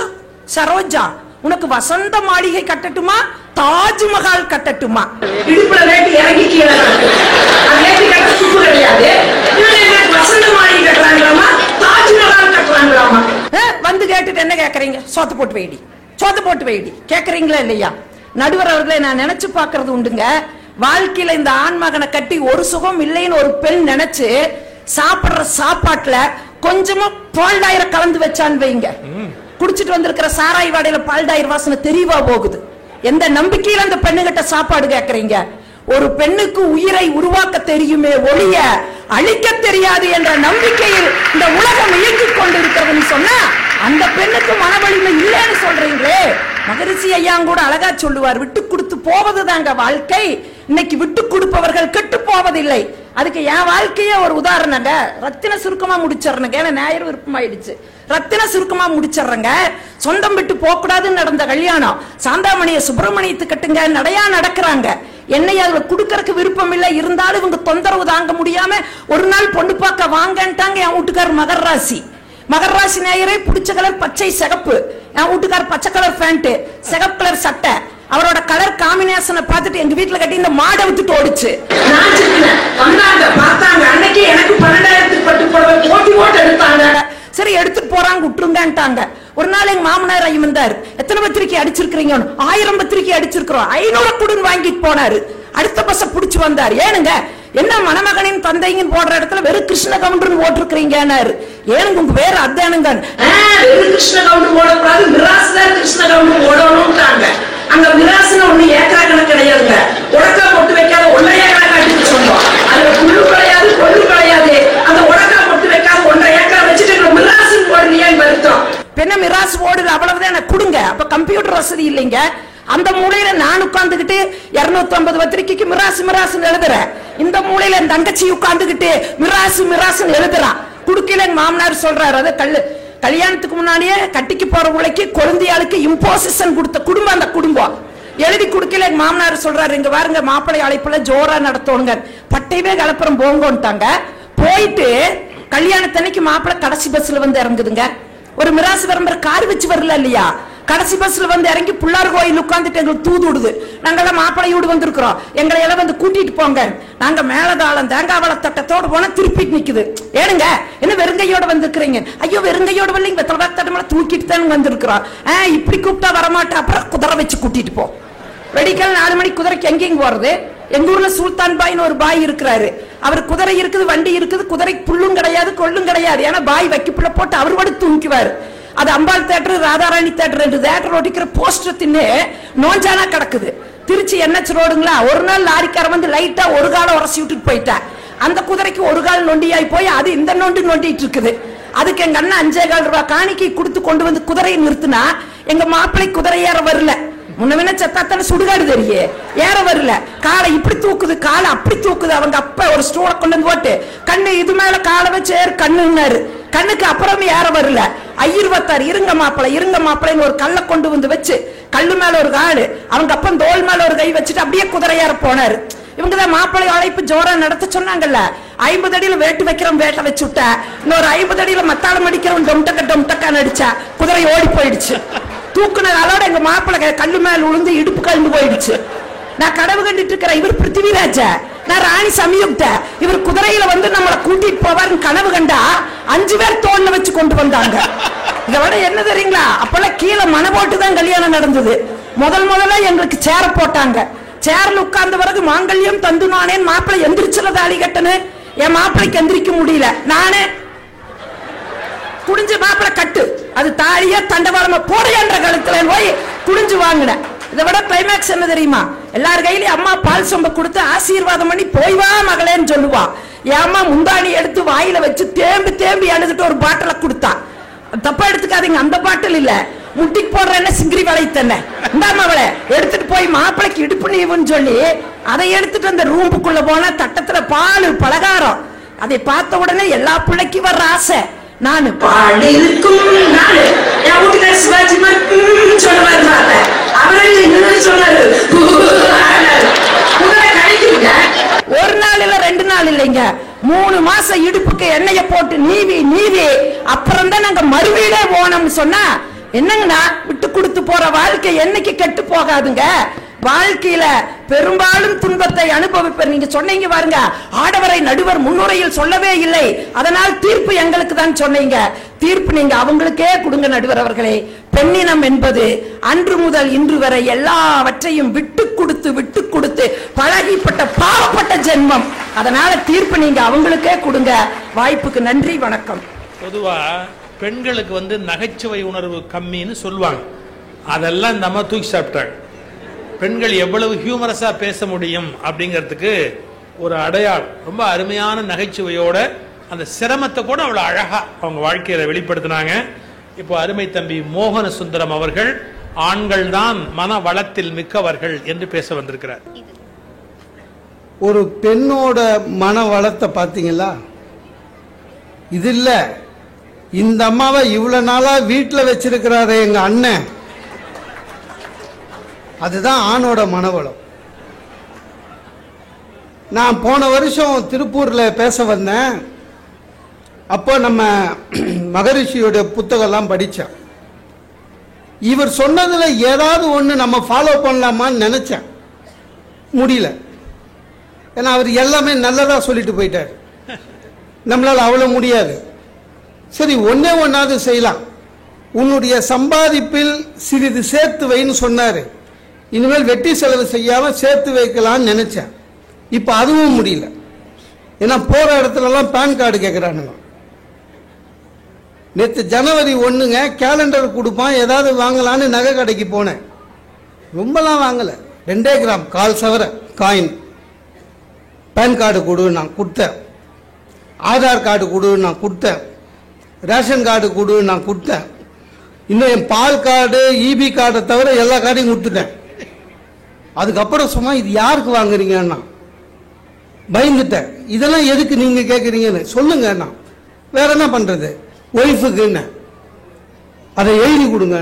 சரோஜா உனக்கு வசந்த மாளிகை கட்டட்டுமா தாஜ்மஹால் கட்டட்டுமா? இடுப்புல வேட்டி இறங்கி கீழே கிடையாது, வசந்த மாளிகை கட்டுறாங்களாமா தாஜ்மஹால் கட்டுறாங்களாமா? வந்து கேட்டுட்டு என்ன கேக்குறீங்க? சோத்து போட்டு வைடி, சோத்து போட்டு வைடி கேக்குறீங்களா இல்லையா? நடுவர் அவர்களை நான் நினைச்சு பாக்குறது உண்டுங்க, வாழ்க்கையில இந்த ஆண்மகனை கட்டி ஒரு சுகம் இல்லைன்னு ஒரு பெண் நினைச்சு சாப்பிடுற சாப்பாட்டுல கொஞ்சமா பால்டாயிர கலந்து வச்சான்னு வைங்க, குடிச்சிட்டு வந்திருக்கிற சாராய் வாடையில பால்டாயிர வாசனை தெரியவா போகுது? எந்த நம்பிக்கையில அந்த பெண்ணுகிட்ட சாப்பாடு கேக்குறீங்க? ஒரு பெண்ணுக்கு உயிரை உருவாக்க தெரியுமே ஒழிய அழிக்க தெரியாது என்ற நம்பிக்கையில் இந்த உலகம் இயங்கிக் கொண்டிருக்கிறதுன்னு சொன்னா அந்த பெண்ணுக்கு மன வலிமை இல்லைன்னு சொல்றீங்களே. மகரிஷி ஐயா கூட அழகா சொல்லுவார், விட்டு கொடுத்து போவதுதாங்க வாழ்க்கை, இன்னைக்கு விட்டு கொடுப்பவர்கள் கெட்டு போவதில்லை. அதுக்கு என் வாழ்க்கையே ஒரு உதாரணங்க. ரத்தின சுருக்கமா முடிச்சிடறேங்க, ஏன்னா நேரம் விருப்பமாயிடுச்சு. ரத்தின சுருக்கமா முடிச்சிடறேங்க. சொந்தம் விட்டு போக கூடாதுன்னு நடந்த கல்யாணம், சாந்தாமணிய சுப்பிரமணியத்து கட்டுங்க நடையா நடக்கிறாங்க. என்னைய அதுல குடுக்கறதுக்கு விருப்பம் இல்லை, இருந்தாலும் இவங்க தொந்தரவு தாங்க முடியாம ஒரு நாள் பொண்ணு பார்க்க வாங்கன்ட்டாங்க. என் வீட்டுக்காரர் மகர ராசி, மகர ராசி நேயரே, பிடிச்ச கலர் பச்சை சிகப்பு, என் வீட்டுக்காரர் பச்சை கலர் பேண்ட் சிகப்பு கலர் சட்டை. அவரோட கலர் காம்பினேஷனை பார்த்துட்டு எங்க வீட்டுல கட்டி இந்த மாடை விட்டுட்டு ஓடிச்சு. வந்தாங்க பார்த்தாங்க, அன்னைக்கு எனக்கு 12,000 பட்டு புடவை போட்டி போட்டு எடுத்தாங்க. சரி எடுத்துட்டு போறாங்க விட்டுருங்கன்ட்டாங்க. ஒரு நாள் எங்க மாமனார் ஐயம் வந்தாரு, எத்தனை பத்திரிக்கை அடிச்சிருக்கீங்க? 1000 பத்திரிக்கை அடிச்சிருக்கிறோம், 500 குடுன்னு வாங்கிட்டு போனாரு. அடுத்த பஸ்ஸ புடிச்சு வந்தாரு, ஏனுங்க என்ன மணமகனின் தந்தைங்கன்னு போடுற இடத்துல வெறும் கிருஷ்ண கவுண்டர்னு போட்டிருக்கிறீங்கன்னாரு. ஏனுங்க உங்க வேற அதானுங்க, வெறும் கிருஷ்ண கவுண்டர் போடக்கூடாது, மிராஸ் தான் கிருஷ்ண கவுண்டர் போடணும்ட்டாங்க. அங்க மிராசுன்னு ஒண்ணு ஏக்கரா கணக்கு கிடையாதுங்க, உடக்கா போட்டு வைக்காத ஒன்றைய கணக்கு அடிச்சு சொன்னோம். அதுல புல்லு கிடையாது கொள்ளு கிடையாது, அந்த உடக்கா போட்டு வைக்காத 1.5 ஏக்கரா வச்சுட்டு மிராசு போடலையான்னு வருத்தம். பெண்ண மிராசு போடுது அவ்வளவுதான் எனக்கு கொடுங்க. அப்ப கம்ப்யூட்டர் வசதி இல்லைங்க, அந்த மூலையில நான் உட்கார்ந்துகிட்டு 250 பத்திரிக்கைக்கு மிராசு மிராசுன்னு எழுதுறேன், இந்த மூலையில என் தங்கச்சி உட்கார்ந்துகிட்டு மிராசு மிராசுன்னு எழுதுறான். குடுக்கல எங்க மாமனார் சொல்றாரு, அது கல்யாணத்துக்கு முன்னாடியே கட்டிக்கு போற உழைக்கு குழந்தையாளுக்கு இம்போசிஷன் கொடுத்த குடும்பம் அந்த குடும்பம். எழுதி குடுக்கல எங்க மாமனார் சொல்றாரு, இங்க பாருங்க மாப்பிள்ளை அழைப்புல ஜோரா நடத்தோங்க, பட்டையவே கலப்புறம் போங்கோன்ட்டாங்க. போயிட்டு கல்யாணத்தன்னைக்கு மாப்பிள்ளை கடைசி பஸ்ல வந்து இறங்குதுங்க. ஒரு மிராசு விளம்பர கார் வச்சு வரல இல்லையா? கடைசி பஸ்ல வந்து இறங்கி புள்ளார் கோயில் உட்கார்ந்துட்டு எங்களுக்கு தூது விடுது. நாங்கெல்லாம் மாப்பிள்ளையோடு வந்திருக்கிறோம், எங்களை எல்லாம் வந்து கூட்டிட்டு போங்க. நாங்க மேலதாளம் தேங்காய் வள தட்டத்தோடு போனா திருப்பி நிக்குது. ஏனுங்க என்ன வெறுங்கையோட வந்திருக்கிறீங்க? ஐயோ வெறுங்கையோட வரலைங்க, தடவை தூக்கிட்டு தான் வந்திருக்கிறோம். இப்படி கூப்பிட்டா வரமாட்டா, அப்புறம் குதிரை வச்சு கூட்டிட்டு போ. வெடிக்கல் 4 மணிக்கு குதிரைக்கு எங்கேயும் போறது? எங்க ஊர்ல சுல்தான் பாய்னு ஒரு பாய் இருக்கிறாரு. அவர் குதிரை இருக்குது, வண்டி இருக்குது, குதிரைக்கு புல்லும் கிடையாது கொள்ளும் கிடையாது. ஏன்னா பாய் வைக்கப்புள்ள போட்டு அவர் கூட தூங்கிக்குவாரு. அது Ambal theatre, Radharani theatre, 2 theatre ஓட்டிக்கிற போஸ்டர் தின்னு நோஞ்சானா கிடக்குது. திருச்சி NH ரோடுங்களா, ஒரு நாள் லாரிக்கார வந்து லைட்டா ஒரு கால உரசி விட்டுட்டு போயிட்டேன். அந்த குதிரைக்கு ஒரு கால் நொண்டியாய் போய் அது இந்த நொண்டி நொண்டிட்டு இருக்குது. அதுக்கு எங்க அண்ணன் 5,4 ரூபாய் காணிக்கை கொடுத்து கொண்டு வந்து குதிரையை நிறுத்தினா எங்க மாப்பிள்ளை குதிரை ஏற வரல. முன்ன செத்தாத்தான சுடுகாடு தெரியே, ஏற வரல. காலை இப்படி தூக்குது, காலை அப்படி தூக்குது. அவங்க அப்ப ஒரு ஸ்டூலை கொண்டு வந்து போட்டு கண்ணு இது மேல காலை வச்சு ஏறு கண்ணுன்னாரு. கண்ணுக்கு அப்புறமே ஏற வரல. ஐயர் வத்தாரு, இருங்க மாப்பிள்ளைன்னு ஒரு கல்லை கொண்டு வந்து வச்சு கல்லு மேல ஒரு காடு, அவங்க அப்பன் தோல் மேல ஒரு கை வச்சுட்டு அப்படியே குதிரை ஏற போனாரு. இவங்கதான் மாப்பிள்ளை அழைப்பு ஜோரா நடத்த சொன்னாங்கல்ல. 50 அடியில வேட்டு வைக்கிறோம், வேட்டை வச்சு விட்ட. இன்னொரு 50 அடியில மத்தாளம் அடிக்கிறோம், டொம்டக்கா நடிச்சா குதிரை ஓடி போயிடுச்சு. தூக்குன காலோட எங்க மாப்பிள்ளை கல்லு மேல விழுந்து இடுப்பு கலந்து போயிடுச்சு. நான் கடவு கண்டிட்டு இருக்கிறேன். இவர் பிருத்திவிராஜ, நான் ராணி சமயுக்த. இவர் குதிரையில வந்து நம்மளை கூட்டிட்டு போவாருன்னு கனவு கண்டா 5 பேர் தோல்ல வச்சு கொண்டு வந்தாங்க. இதை விட என்ன தெரியுங்களா, அப்பெல்லாம் கீழே மன போட்டுதான் கல்யாணம் நடந்தது. முதல்ல எங்களுக்கு சேர போட்டாங்க. சேர்ல உட்கார்ந்த பிறகு மாங்கல்யம் தந்து நானேன் மாப்பிள்ளை எந்திரிச்சுல தாலி கட்டனு. என் மாப்பிள்ளைக்கு எந்திரிக்க முடியல. நானே குடிஞ்சு மாப்பிள்ளை கட்டு, அது தாலியா தண்டவாளமா போடையன்ற கழுத்துல போய் குடிஞ்சு வாங்கினேன். இதை விட கிளைமேக்ஸ் என்ன தெரியுமா, எல்லார் கையிலயும் அம்மா பால் சொம்ப கொடுத்து ஆசீர்வாதம் பண்ணி போய் வா மகளேன்னு சொல்லுவா. என் அம்மா முந்தாணி எடுத்து வாயில வச்சு தேம்பி அழுதுட்டு ஒரு பாட்டில கொடுத்தா. தப்பா எடுத்துக்காதீங்க, அந்த பாட்டில் இல்ல, முட்டிக்கு போடுற சிங்கிரி வளைத்தன இந்தாம அவளை எடுத்துட்டு போய் மாப்பிளைக்கு இடுப்பு நீவுன்னு சொல்லி அதை எடுத்துட்டு அந்த ரூமுக்குள்ள போன தட்டத்துல பால் பலகாரம். அதை பார்த்த உடனே எல்லா பிள்ளைக்கும் வர்ற ஆசை. நானு பால் இருக்கும் நானு என் வீட்டுக்கார சிவாஜி சொல்லுவாரு. அவரு சொன்னாரு ஒரு நாள் இல்ல 2 நாள் இல்லைங்க, 3 மாசம் இடுப்புக்கு எண்ணெய போட்டு நீவி அப்புறம் தான் நாங்க மறுவீடே போனோம்னு சொன்னா என்னங்கண்ணா, விட்டு கொடுத்து போற வாழ்க்கை என்னைக்கு கெட்டு போகாதுங்க. வாழ்க்கையில பெரும்பாலும் துன்பத்தை அனுபவிப்பர். நீங்க சொன்னீங்க பாருங்க, ஆடவரை நடுவர் முன்னுரையில் சொல்லவே இல்லை, அதனால் தீர்ப்பு எங்களுக்கு தான் சொன்னீங்க. தீர்ப்பு நீங்க அவங்களுக்கே கொடுங்க நடுவர் அவர்களே. பெண்ணினம் என்பது அன்று முதல் இன்று வரை எல்லாவற்றையும் விட்டு கொடுத்து பழகிப்பட்ட பாவப்பட்ட ஜென்மம். அதனால தீர்ப்பு நீங்க அவங்களுக்கே கொடுங்க. வாய்ப்புக்கு நன்றி, வணக்கம். பொதுவா பெண்களுக்கு வந்து நகைச்சுவை உணர்வு கம்மின்னு சொல்லுவாங்க. அதெல்லாம் இந்த அம்மா தூக்கி சாப்பிட்டாங்க. பெண்கள் எவ்வளவு ஹியூமரஸா பேச முடியும் அப்படிங்கிறதுக்கு ஒரு அடையாளம். ரொம்ப அருமையான நகைச்சுவையோட அந்த சிரமத்தை கூட அவ்வளவு அழகா அவங்க வாழ்க்கையில வெளிப்படுத்தினாங்க. இப்போ அருமை தம்பி மோகன சுந்தரம் அவர்கள் ஆண்கள் தான் மன வளத்தில் மிக்கவர்கள் என்று பேச வந்திருக்கிறார். ஒரு பெண்ணோட மன வளத்தை பார்த்தீங்களா? இது இல்ல, இந்த அம்மாவை இவ்வளவு நாளா வீட்டில் வச்சிருக்கிறாரு எங்க அண்ணன், அதுதான் ஆணோட மனவளம். நான் போன வருஷம் திருப்பூர்ல பேச வந்தேன். அப்போ நம்ம மகரிஷியோட புத்தகம்லாம் படித்தேன். இவர் சொன்னதுல ஏதாவது ஒன்று நம்ம ஃபாலோ பண்ணலாமான்னு நினைச்சேன், முடியல. ஏன்னா அவர் எல்லாமே நல்லதா சொல்லிட்டு போயிட்டார். நம்மளால அவ்வளவு முடியாது. சரி, ஒன்னாவது செய்யலாம். உன்னுடைய சம்பாதிப்பில் சிறிது சேர்த்து வைன்னு சொன்னாரு. இனிமேல் வெட்டி செலவு செய்யாம சேர்த்து வைக்கலாம்னு நினைச்சேன். இப்ப அதுவும் முடியல. ஏன்னா போற இடத்துல எல்லாம் பேன் கார்டு கேட்கிறானுங்க. நேற்று ஜனவரி 1ங்க கேலண்டர் கொடுப்பான், ஏதாவது வாங்கலான்னு நகை கடைக்கு போனேன். ரொம்பலாம் வாங்கல, 2 கிராம் 1/4 சவர காயின். பேன் கார்டு கொடு நான் கொடுத்தேன், ஆதார் கார்டு கொடு நான் கொடுத்தேன், ரேஷன் கார்டு கொடு நான் கொடுத்தேன். இன்னும் என் பால் கார்டு இபி கார்டை தவிர எல்லா கார்டையும் கொடுத்துட்டேன். அதுக்கப்புறம் சும்மா இது யாருக்கு வாங்குறீங்கன்னா பயந்துட்டேன். இதெல்லாம் எதுக்கு நீங்க கேட்குறீங்கன்னு சொல்லுங்க. நான் வேற என்ன பண்றது, ஒய்ஃபுக்கு என்ன அதை எழுதி கொடுங்க.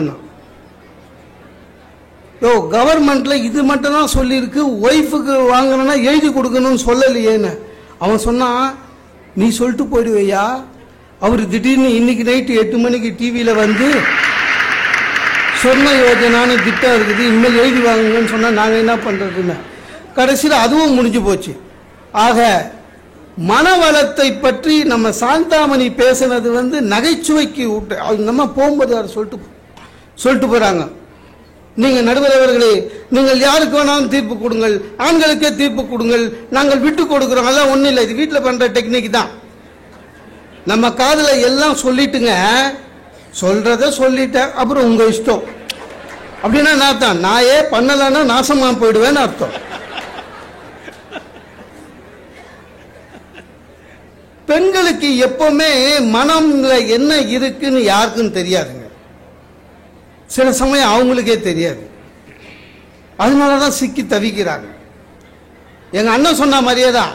கவர்மெண்ட்ல இது மட்டும் தான் சொல்லியிருக்கு, ஒய்ஃபுக்கு வாங்கணும்னா எழுதி கொடுக்கணும்னு சொல்லலையேன்னு. அவன் சொன்னான், நீ சொல்லிட்டு போயிடுவையா, அவர் திடீர்னு இன்னைக்கு நைட்டு 8 மணிக்கு டிவியில வந்து சொர்ண யோஜனான்னு திட்டம் இருக்குது, இனிமேல் எழுதி வாங்குங்கன்னு சொன்னா நாங்க என்ன பண்றதுன்னு கடைசியில் அதுவும் முடிஞ்சு போச்சு. ஆக மனவளத்தை பற்றி நம்ம சாந்தாமணி பேசினது வந்து நகைச்சுவைக்கு விட்டு நம்ம போகும்போது அவர் சொல்லிட்டு போறாங்க. நீங்க நடுவர் அவர்களே, நீங்கள் யாருக்கு வேணாலும் தீர்ப்பு கொடுங்கள், ஆண்களுக்கே தீர்ப்பு கொடுங்கள், நாங்கள் விட்டு கொடுக்கிறோம். அதெல்லாம் ஒன்றும் இல்லை, இது வீட்டில் பண்ற டெக்னிக் தான். நம்ம காதுல எல்லாம் சொல்லிட்டுங்க, சொல்றத சொல்லிட்டேன், அப்புறம் உங்க இஷ்டம் அப்படின்னா நான் நாயே பண்ணலன்னா நாசமா போயிடுவேன்னு அர்த்தம். பெண்களுக்கு எப்பவுமே மனம்ல என்ன இருக்குன்னு யாருக்கும் தெரியாதுங்க. சில சமயம் அவங்களுக்கே தெரியாது, அதனாலதான் சிக்கி தவிக்கிறாங்க. எங்க அண்ணன் சொன்ன மாதிரியே தான்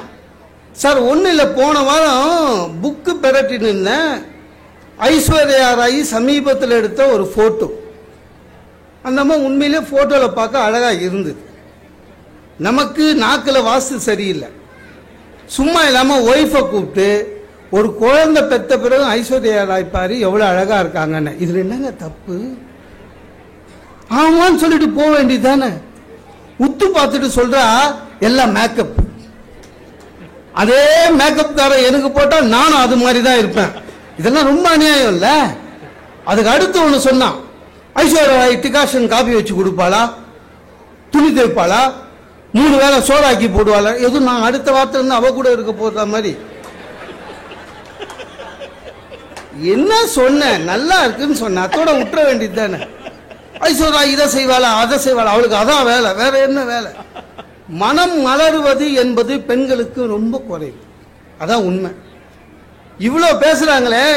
சார். ஒன்னும் இல்லை, போன வாரம் புக்கு பெரட்டின்னு இருந்தேன். ஐஸ்வர்யா ராய் சமீபத்தில் எடுத்த ஒரு போட்டோ. அந்த அம்மா உண்மையிலே போட்டோல பார்க்க அழகா இருந்தது. நமக்கு நாக்கில் வாஸ்து சரியில்லை. சும்மா இல்லாம ஒய்ஃபை கூப்பிட்டு ஒரு குழந்தை பெத்த பிறகு ஐஸ்வர்யா ராய் பாரு எவ்வளவு அழகா இருக்காங்கன்னு, இதுல என்னங்க தப்பு? ஆமான்னு சொல்லிட்டு போக வேண்டியதானே. உத்து பார்த்துட்டு சொல்றா எல்லாம் மேக்கப். அதே மேக்கப் கார எனக்கு போட்டா நானும் அது மாதிரி தான் இருப்பேன். இதெல்லாம் ரொம்ப அநியாயம் இல்ல? அதுக்கு அடுத்து ஒண்ணு சொன்னான், ஐஸ்வர்யா ராய் டிகாஷன் காபி வச்சு கொடுப்பாளா, துணி தைப்பாளா, 3 வேளை சோறாக்கி போடுவாளா? எதுவும் நான் அடுத்த வார்த்தை இருந்து அவ கூட இருக்க போற மாதிரி. என்ன சொன்ன, நல்லா இருக்குன்னு சொன்ன, அதோட விட்டுற வேண்டியது தானே. ஐஸ்வர்யா இதை செய்வாளா அதை செய்வாளா, அவளுக்கு அதான் வேலை, வேற என்ன வேலை? மனம் மலருவது என்பது பெண்களுக்கு ரொம்ப குறைவு, அதான் உண்மை. இவ்வளவு பேசுறாங்களே,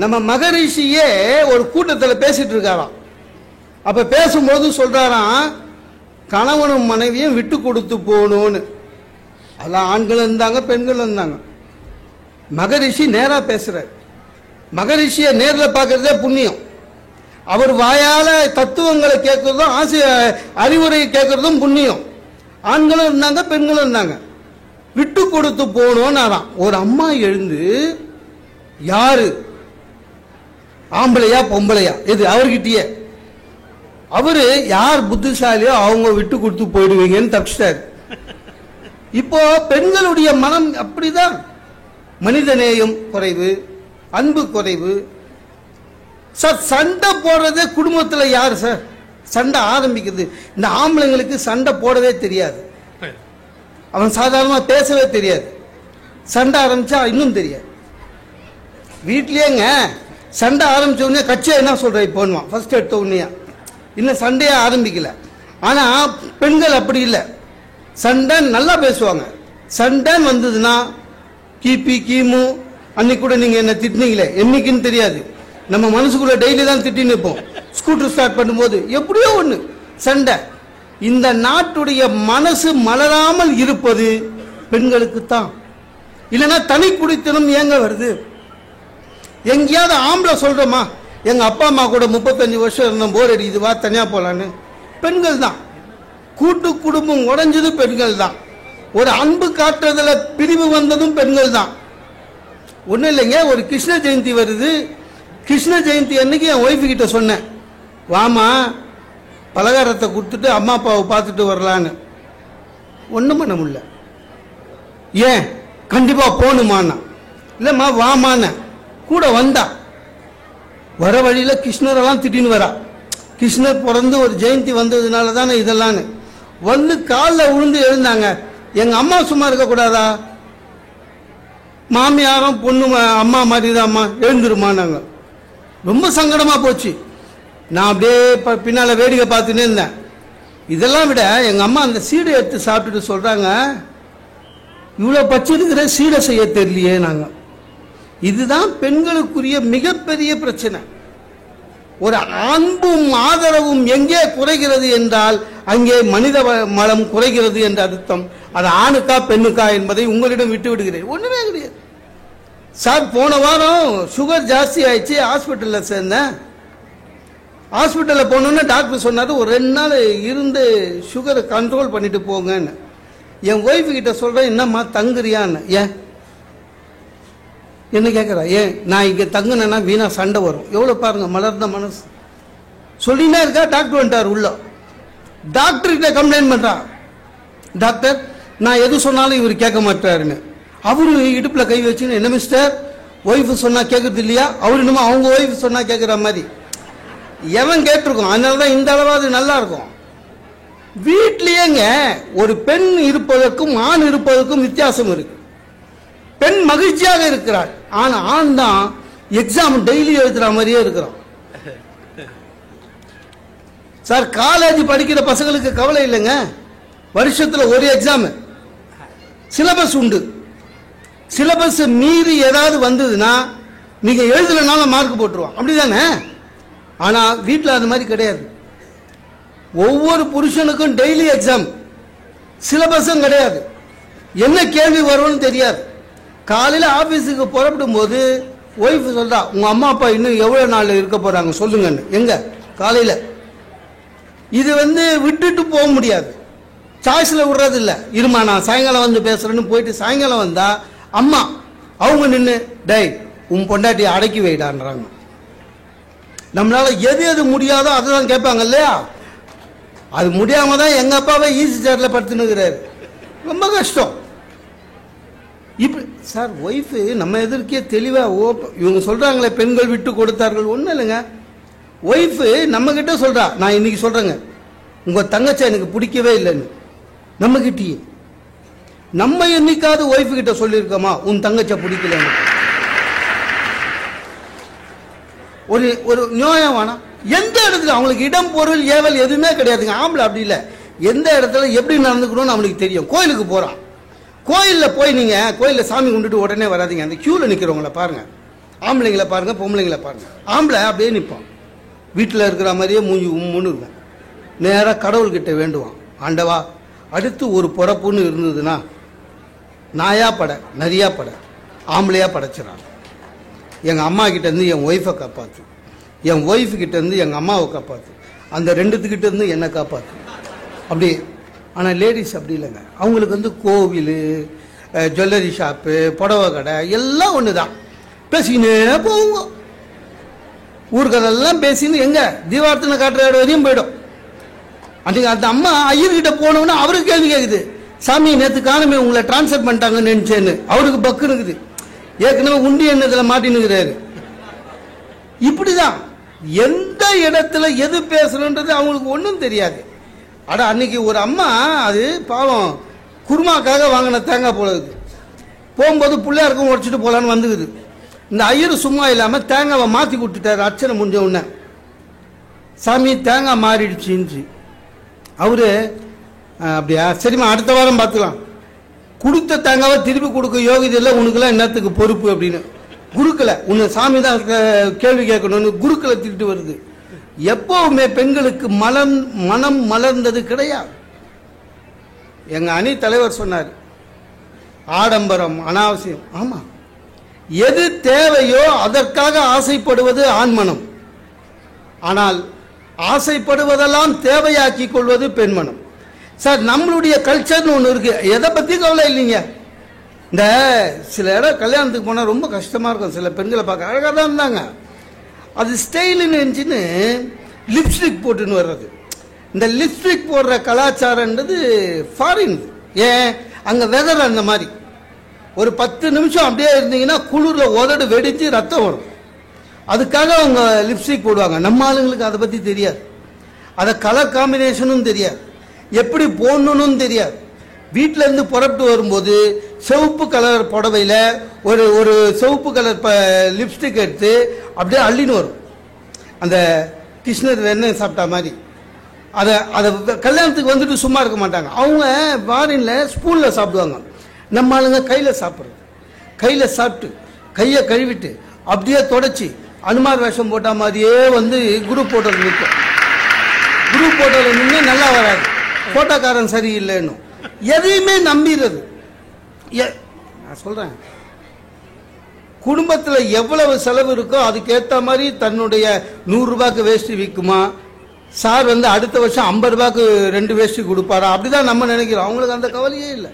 நம்ம மகரிஷியே ஒரு கூட்டத்தில் பேசிட்டு இருக்காராம். அப்ப பேசும்போது சொல்றாராம், கணவனும் மனைவியும் விட்டு கொடுத்து போகணும்னு. அதெல்லாம் ஆண்கள் இருந்தாங்க, பெண்கள் இருந்தாங்க. மகரிஷி நேரா பேசுறார். மகரிஷியை நேரில் பார்க்கறதே புண்ணியம். அவர் வாயால தத்துவங்களை கேட்கறதும் அறிவுரை கேட்கறதும் புண்ணியம். ஆண்களும் இருந்தாங்க, பெண்களும் இருந்தாங்க. விட்டு கொடுத்து போகணும்னாராம். ஒரு அம்மா எழுந்து, யாரு ஆம்பளையா பொம்பளையா எது அவர்கிட்டயே, அவரு யார் புத்திசாலியோ அவங்க விட்டு கொடுத்து போயிடுவீங்கன்னு தப்பிச்சிட்டாரு. இப்போ பெண்களுடைய மனம் அப்படிதான். மனிதநேயம் குறைவு, அன்பு குறைவு. சார் சண்டை போடுறதே குடும்பத்துல யாரு சார் சண்டை ஆரம்பிக்குது? இந்த ஆம்பளைங்களுக்கு சண்டை போடவே தெரியாது, அவன் சாதாரணமா பேசவே தெரியாது. சண்டை ஆரம்பிச்சா இன்னும் தெரியாது. வீட்லயேங்க சண்டை ஆரம்பிச்ச உடனே கட்சியா என்ன சொல்ற இப்போன்னுவான் ஃபர்ஸ்ட் எடுத்த உடனே, இன்னும் சண்டையே ஆரம்பிக்கல. ஆனா பெண்கள் அப்படி இல்லை, சண்டை நல்லா பேசுவாங்க. சண்டைன்னு வந்ததுன்னா கிபி கிமு அன்னைக்கு கூட நீங்க என்ன திட்டினீங்களே, என்னைக்குன்னு தெரியாது, நம்ம மனசுக்குள்ள டெய்லி தான் திட்டின்னு இருப்போம். ஸ்கூட்டர் ஸ்டார்ட் பண்ணும்போது எப்படியோ ஒண்ணு சண்டை. இந்த நாட்டுடைய மனசு மலராமல் இருப்பது பெண்களுக்கு தான். இல்லைன்னா தனி குடித்தனம் ஏங்க வருது? எங்கேயாவது ஆம்பளை சொல்றோமா, எங்க அப்பா அம்மா கூட 35 வருஷம் இருந்தோம், போர் அடி, இதுவா தனியா போலான்னு? பெண்கள் தான். கூட்டு குடும்பம் உடைஞ்சது பெண்கள் தான். ஒரு அன்பு காட்டுறதுல பிரிவு வந்ததும் பெண்கள் தான். ஒன்றும் இல்லைங்க, ஒரு கிருஷ்ண ஜெயந்தி வருது. கிருஷ்ண ஜெயந்தி அன்னைக்கு என் ஒய்ஃபு கிட்ட சொன்னேன், வாமா பலகாரத்தை கொடுத்துட்டு அம்மா அப்பாவை பார்த்துட்டு வரலான்னு. ஒன்றும் பண்ண முடியல. ஏன் கண்டிப்பா போகணுமான்னா, இல்லைம்மா வாமான கூட வந்தா. வர வழியில கிருஷ்ணரெல்லாம் திட்டின்னு வரா. கிருஷ்ணர் பிறந்து ஒரு ஜெயந்தி வந்ததுனால தானே இதெல்லாம் வந்து காலில் விழுந்து எழுந்தாங்க. எங்க அம்மா சும்மா இருக்க கூடாதா? மாமியாரும் பொண்ணு அம்மா மாதிரி தான், அம்மா எழுந்துருமானாங்க. ரொம்ப சங்கடமா போச்சு. நான் அப்படியே பின்னால வேடிக்கை பார்த்துன்னே இருந்தேன். இதெல்லாம் விட எங்க அம்மா அந்த சீடை எடுத்து சாப்பிட்டுட்டு சொல்றாங்க, இவ்வளவு பச்சை இருக்கிற சீடை செய்ய தெரியலையே நாங்க. இதுதான் பெண்களுக்குரிய மிகப்பெரிய பிரச்சனை. ஒரு அன்பும் ஆதரவும் எங்கே குறைகிறது என்றால் அங்கே மனித மலம் குறைகிறது என்ற அர்த்தம். அது ஆணுக்கா பெண்ணுக்கா என்பதை உங்களிடம் விட்டு விடுகிறேன். ஒண்ணுமே கிடையாது சார். போன வாரம் சுகர் ஜாஸ்தி ஆயிடுச்சு, ஹாஸ்பிட்டல்ல சேர்ந்தேன். ஹாஸ்பிட்டல்ல போனோன்னு டாக்டர் சொன்னாரு, ஒரு 2 நாள் இருந்து சுகரை கண்ட்ரோல் பண்ணிட்டு போங்கன்னு. என் ஒய்ஃபு கிட்ட சொல்றேன், என்னம்மா தங்குறியான்னு. ஏன் என்ன கேட்குறா, ஏன் நான் இங்கே தங்குனேன்னா வீணா சண்டை வரும். எவ்வளோ பாருங்க மலர்ந்த மனசு. சொல்லினே இருக்கா. டாக்டர் வந்துட்டார் உள்ள. டாக்டர்கிட்ட கம்ப்ளைண்ட் பண்ணுறா, டாக்டர் நான் எது சொன்னாலும் இவர் கேட்க மாட்டாருன்னு. அவரு இடுப்பில் கை வச்சுன்னு, என்ன மிஸ்டர் ஒய்ஃபு சொன்னால் கேட்கறது இல்லையா? அவர் இன்னும் அவங்க ஒய்ஃபு சொன்னால் கேட்குற மாதிரி. எவன் கேட்டிருக்கோம். அதனால தான் இந்த அளவாவது நல்லா இருக்கும். வீட்லேயேங்க ஒரு பெண் இருப்பதற்கும் ஆண் இருப்பதற்கும் வித்தியாசம் இருக்கு. பெண் மகிழ்ச்சியாக இருக்கிறாள். ஆனால் ஆண் தான் எக்ஸாம் டெய்லி எழுதுற மாதிரியே இருக்கிறான். சார் காலேஜ் படிக்கிற பசங்களுக்கு கவலை இல்லைங்க. வருஷத்தில் ஒரு எக்ஸாம், சிலபஸ் உண்டு. சிலபஸ் மீறி ஏதாவது வந்ததுன்னா நீங்க எழுதலனாலும் மார்க் போட்டுருவான். அப்படிதானே? ஆனா வீட்டில் அது மாதிரி கிடையாது. ஒவ்வொரு புருஷனுக்கும் டெய்லி எக்ஸாம், சிலபஸும் கிடையாது. என்ன கேள்வி வரும்னு தெரியாது. காலையில் ஆபீஸுக்கு புறப்படும் போது ஒய்ஃப் சொல்றா, உங்க அம்மா அப்பா இன்னும் எவ்வளவு நாள் இருக்க போறாங்க சொல்லுங்கன்னு. எங்க காலையில் இது விட்டுட்டு போக முடியாது. சாய்ஸ்ல விடுறது இல்லை. இருமா நான் சாயங்காலம் வந்து பேசுறேன்னு போயிட்டு சாயங்காலம் வந்தா அம்மா அவங்க நின்று, டேய் உன் பொண்டாட்டி அடக்கி வைடான்றாங்க. நம்மளால எது எது முடியாதோ அதை தான் கேட்பாங்க இல்லையா? அது முடியாம தான் எங்க அப்பாவை ஈஸி சேர்ல படுத்துனுக்கிறாரு. ரொம்ப கஷ்டம். இப்படி சார் ஒய்ஃபு நம்ம எதிர்க்கே தெளிவா இவங்க சொல்றாங்களே பெண்கள் விட்டு கொடுத்தார்கள். ஒன்றும் இல்லைங்க. ஒய்ஃபு நம்ம கிட்ட சொல்றா, நான் இன்னைக்கு சொல்றேங்க உங்க தங்கச்சி எனக்கு பிடிக்கவே இல்லைன்னு. நம்ம கிட்டயே நம்ம என்னைக்காவது ஒய்ஃபு கிட்ட சொல்லியிருக்கோமா உன் தங்கச்ச பிடிக்கலன்னு? ஒரு ஒரு நியாயம் வேணாம். எந்த இடத்துல அவங்களுக்கு இடம் பொருள் ஏவல் எதுவுமே கிடையாதுங்க. ஆம்பளை அப்படி இல்லை. எந்த இடத்துல எப்படி நடந்துக்கணும்னு அவனுக்கு தெரியும். கோயிலுக்கு போறான், கோயிலில் போய் நீங்க கோயிலில் சாமி கும்பிட்டுட்டு உடனே வராதிங்க. அந்த கியூல நிற்கிறவங்கள பாருங்க, ஆம்பளைங்களை பாருங்க, பொம்பளைங்களை பாருங்க. ஆம்பளை அப்படியே நிற்பான், வீட்டில் இருக்கிற மாதிரியே மூஞ்சி உம்முன்னு இருக்கும். நேராக கடவுள்கிட்ட வேண்டுவான், ஆண்டவா அடுத்து ஒரு பிறப்புன்னு இருந்ததுன்னா நாயா பட நரியா பட ஆம்பளையா படைச்சிடறான். எங்கள் அம்மா கிட்டேருந்து என் ஒய்ஃபை காப்பாற்று, என் ஒய்ஃபு கிட்டேருந்து எங்கள் அம்மாவை காப்பாற்று, அந்த ரெண்டுத்துக்கிட்ட இருந்து என்னை காப்பாற்று. அப்படி. ஆனால் லேடிஸ் அப்படி இல்லைங்க. அவங்களுக்கு கோவில், ஜுவல்லரி ஷாப்பு, புடவை கடை எல்லாம் ஒன்று தான். பேசிக்கினே போவோங்க. ஊருக்கதெல்லாம் பேசின்னு எங்க தீபார்த்தனை காட்டுற இடம் வரையும் போயிடும். அன்றைக்கு அந்த அம்மா ஐயர்கிட்ட போனோம்னா அவருக்கு கேள்வி கேட்குது, சாமி நேற்று காணுமே உங்களை டிரான்ஸ்ஃபர் பண்ணிட்டாங்கன்னு நினைச்சேன்னு. அவருக்கு பக்கு இருக்குது. ஏற்கனவே உண்டி எண்ணத்தில் மாட்டினுக்கிறாரு. இப்படிதான் எந்த இடத்துல எது பேசணுன்றது அவங்களுக்கு ஒன்றும் தெரியாது. அட அன்னைக்கு ஒரு அம்மா, அது பாவம் குருமாக்காக வாங்கின தேங்காய் போலது, போகும்போது பிள்ளையாருக்கும் உடச்சிட்டு போகலான்னு வந்துக்குது. இந்த ஐயர் சும்மா இல்லாமல் தேங்காவை மாற்றி கொடுத்துட்டாரு. அர்ச்சனை முடிஞ்ச உடனே சாமி தேங்காய் மாறிடுச்சுன்னு. அவரு அப்படியா, சரிம்மா அடுத்த வாரம் பார்த்துக்கலாம். கொடுத்த தேங்காவை திருப்பி கொடுக்க யோகிதை இல்லை உனக்குலாம் என்னத்துக்கு பொறுப்பு அப்படின்னு. குருக்களை உன்னை சாமி தான் கேள்வி கேட்கணும்னு குருக்களை திட்டு வருது. எப்பவுமே பெண்களுக்கு மனம் மலர்ந்தது கிடையாது. எங்க அணி தலைவர் சொன்னார், ஆடம்பரம் அனாவசியம். ஆமா, எது தேவையோ அதற்காக ஆசைப்படுவது ஆண்மனம். ஆனால் ஆசைப்படுவதெல்லாம் தேவையாக்கி கொள்வது பெண்மனம். சார் நம்மளுடைய கல்ச்சர்னு ஒன்று இருக்கு, எதை பத்தி கவலை இல்லைங்க. இந்த சில இடம் கல்யாணத்துக்கு போனால் ரொம்ப கஷ்டமா இருக்கும். சில பெண்களை பார்க்க அழகாக தான் இருந்தாங்க, அது ஸ்டைலுன்னு இருந்துச்சுன்னு லிப்ஸ்டிக் போட்டுன்னு வர்றது. இந்த லிப்ஸ்டிக் போடுற கலாச்சாரன்றது ஃபாரின். ஏன் அங்கே வெதர் அந்த மாதிரி. ஒரு 10 நிமிஷம் அப்படியே இருந்தீங்கன்னா குளிர்ல உதடு வெடிச்சு ரத்தம் வரும். அதுக்காக அவங்க லிப்ஸ்டிக் போடுவாங்க. நம்ம ஆளுங்களுக்கு அதை பற்றி தெரியாது. அதை கலர் காம்பினேஷனும் தெரியாது, எப்படி போடணும்னு தெரியாது. வீட்டில இருந்து புறப்பட்டு வரும்போது சிவப்பு கலர் புடவையில் ஒரு ஒரு சிவப்பு கலர் லிப்ஸ்டிக் எடுத்து அப்படியே அள்ளின்னு வரும். அந்த கிருஷ்ணர் வெண்ணெய் சாப்பிட்டா மாதிரி. அதை கல்யாணத்துக்கு வந்துட்டு சும்மா இருக்க மாட்டாங்க. அவங்க ஃபாரினில் ஸ்பூனில் சாப்பிடுவாங்க. நம்ம ஆளுங்க கையில் சாப்பிட்றது. கையில் சாப்பிட்டு கையை கழுவிட்டு அப்படியே தொடச்சி அனுமார் வேஷம் போட்ட மாதிரியே குரூப் போட்டோவில் நிற்கும். குரூப் போட்டோவில் நின்று நல்லா வராது, போட்டோக்காரன் சரியில்லைன்னு எதையுமே நம்பிடுறது. நான் சொல்றேன், குடும்பத்தில் எவ்வளவு செலவு இருக்கோ அதுக்கேற்ற மாதிரி தன்னுடைய 100 ரூபாய்க்கு வேஷ்டி விற்குமா, சார் அடுத்த வருஷம் 50 ரூபாய்க்கு 2 வேஷ்டி கொடுப்பாரா, அப்படிதான் நம்ம நினைக்கிறோம். அவங்களுக்கு அந்த கவலையே இல்லை,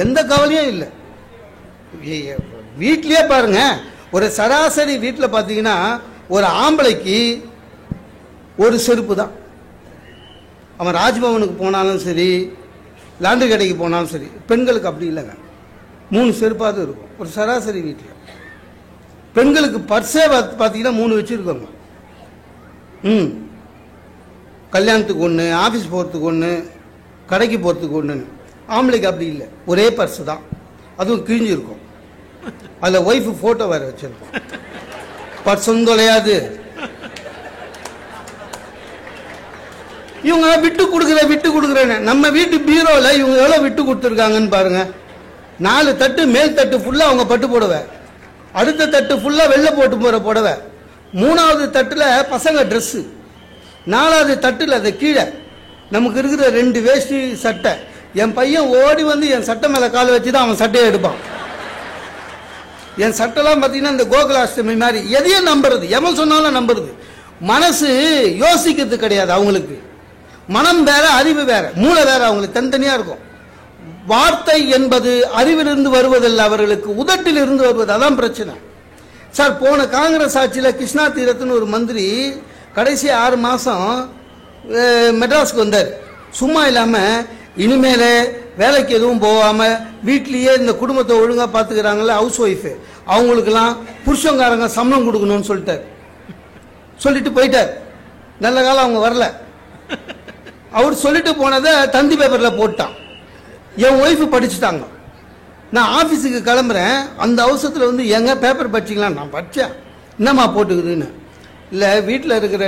எந்த கவலையும் இல்லை. வீட்லயே பாருங்க, ஒரு சராசரி வீட்டில் பார்த்தீங்கன்னா ஒரு ஆம்பளைக்கு ஒரு செருப்பு தான். அவன் ராஜ்பவனுக்கு போனாலும் சரி, லாண்டரி கடைக்கு போனாலும் சரி. பெண்களுக்கு அப்படி இல்லைங்க, 3 செருப்பாவது இருக்கும் ஒரு சராசரி வீட்டில். பெண்களுக்கு பர்ஸே பார்த்தீங்கன்னா 3 வச்சுருக்கோங்க. கல்யாணத்துக்கு ஒன்று, ஆஃபீஸ் போகிறதுக்கு ஒன்று, கடைக்கு போகிறதுக்கு ஒன்றுன்னு. ஆம்பளைக்கு அப்படி இல்லை, ஒரே பர்ஸு தான், அதுவும் கிழிஞ்சிருக்கும். அதில் ஒய்ஃபு ஃபோட்டோ வேறு வச்சுருக்கோம். பர்ஸும் தொலையாது. இவங்க விட்டு கொடுக்குறேன்னு நம்ம வீட்டு பீரோவில் இவங்க எவ்வளோ விட்டு கொடுத்துருக்காங்கன்னு பாருங்க. 4 தட்டு மேல் தட்டு ஃபுல்லாக அவங்க பட்டு புடவை, அடுத்த தட்டு ஃபுல்லாக வெளில போட்டு போகிற புடவை, 3வது தட்டில் பசங்க ட்ரெஸ்ஸு, 4வது தட்டில் அது கீழே நமக்கு இருக்கிற 2 வேஷ்டி சட்டை. என் பையன் ஓடி வந்து என் சட்டை மேலே கால் வச்சு தான் அவன் சட்டையை எடுப்பான். என் சட்டைலாம் பார்த்தீங்கன்னா இந்த கோகுலாஷ்டமி மாதிரி எதையும் நம்புறது, எவன் சொன்னாலும் நம்புறது. மனசு யோசிக்கிறது கிடையாது அவங்களுக்கு. மனம் வேற, அறிவு வேற, மூளை வேற, அவங்களுக்கு தனித்தனியாக இருக்கும். வார்த்தை என்பது அறிவிலிருந்து வருவதில்லை, அவர்களுக்கு உதட்டில் இருந்து வருவது. அதான் பிரச்சனை சார். போன காங்கிரஸ் ஆட்சியில் கிருஷ்ணா தீரத்துன்னு ஒரு மந்திரி கடைசி 6 மாதம் மெட்ராஸுக்கு வந்தார். சும்மா இல்லாமல் இனிமேல் வேலைக்கு எதுவும் போகாமல் வீட்லேயே இந்த குடும்பத்தை ஒழுங்காக பார்த்துக்கிறாங்கல்ல ஹவுஸ் ஒய்ஃபு, அவங்களுக்கெல்லாம் புருஷங்காரங்க சம்பளம் கொடுக்கணும்னு சொல்லிட்டு போயிட்டார். நல்ல காலம் அவங்க வரல. அவர் சொல்லிட்டு போனதை தந்தி பேப்பரில் போட்டான். என் ஒய்ஃபு படிச்சுட்டாங்க. நான் ஆஃபீஸுக்கு கிளம்புறேன், அந்த அவசரத்தில் வந்து எங்க பேப்பர் படிச்சிக்கலாம். நான் படித்தேன், என்னம்மா போட்டுக்குதுன்னு. இல்லை, வீட்டில் இருக்கிற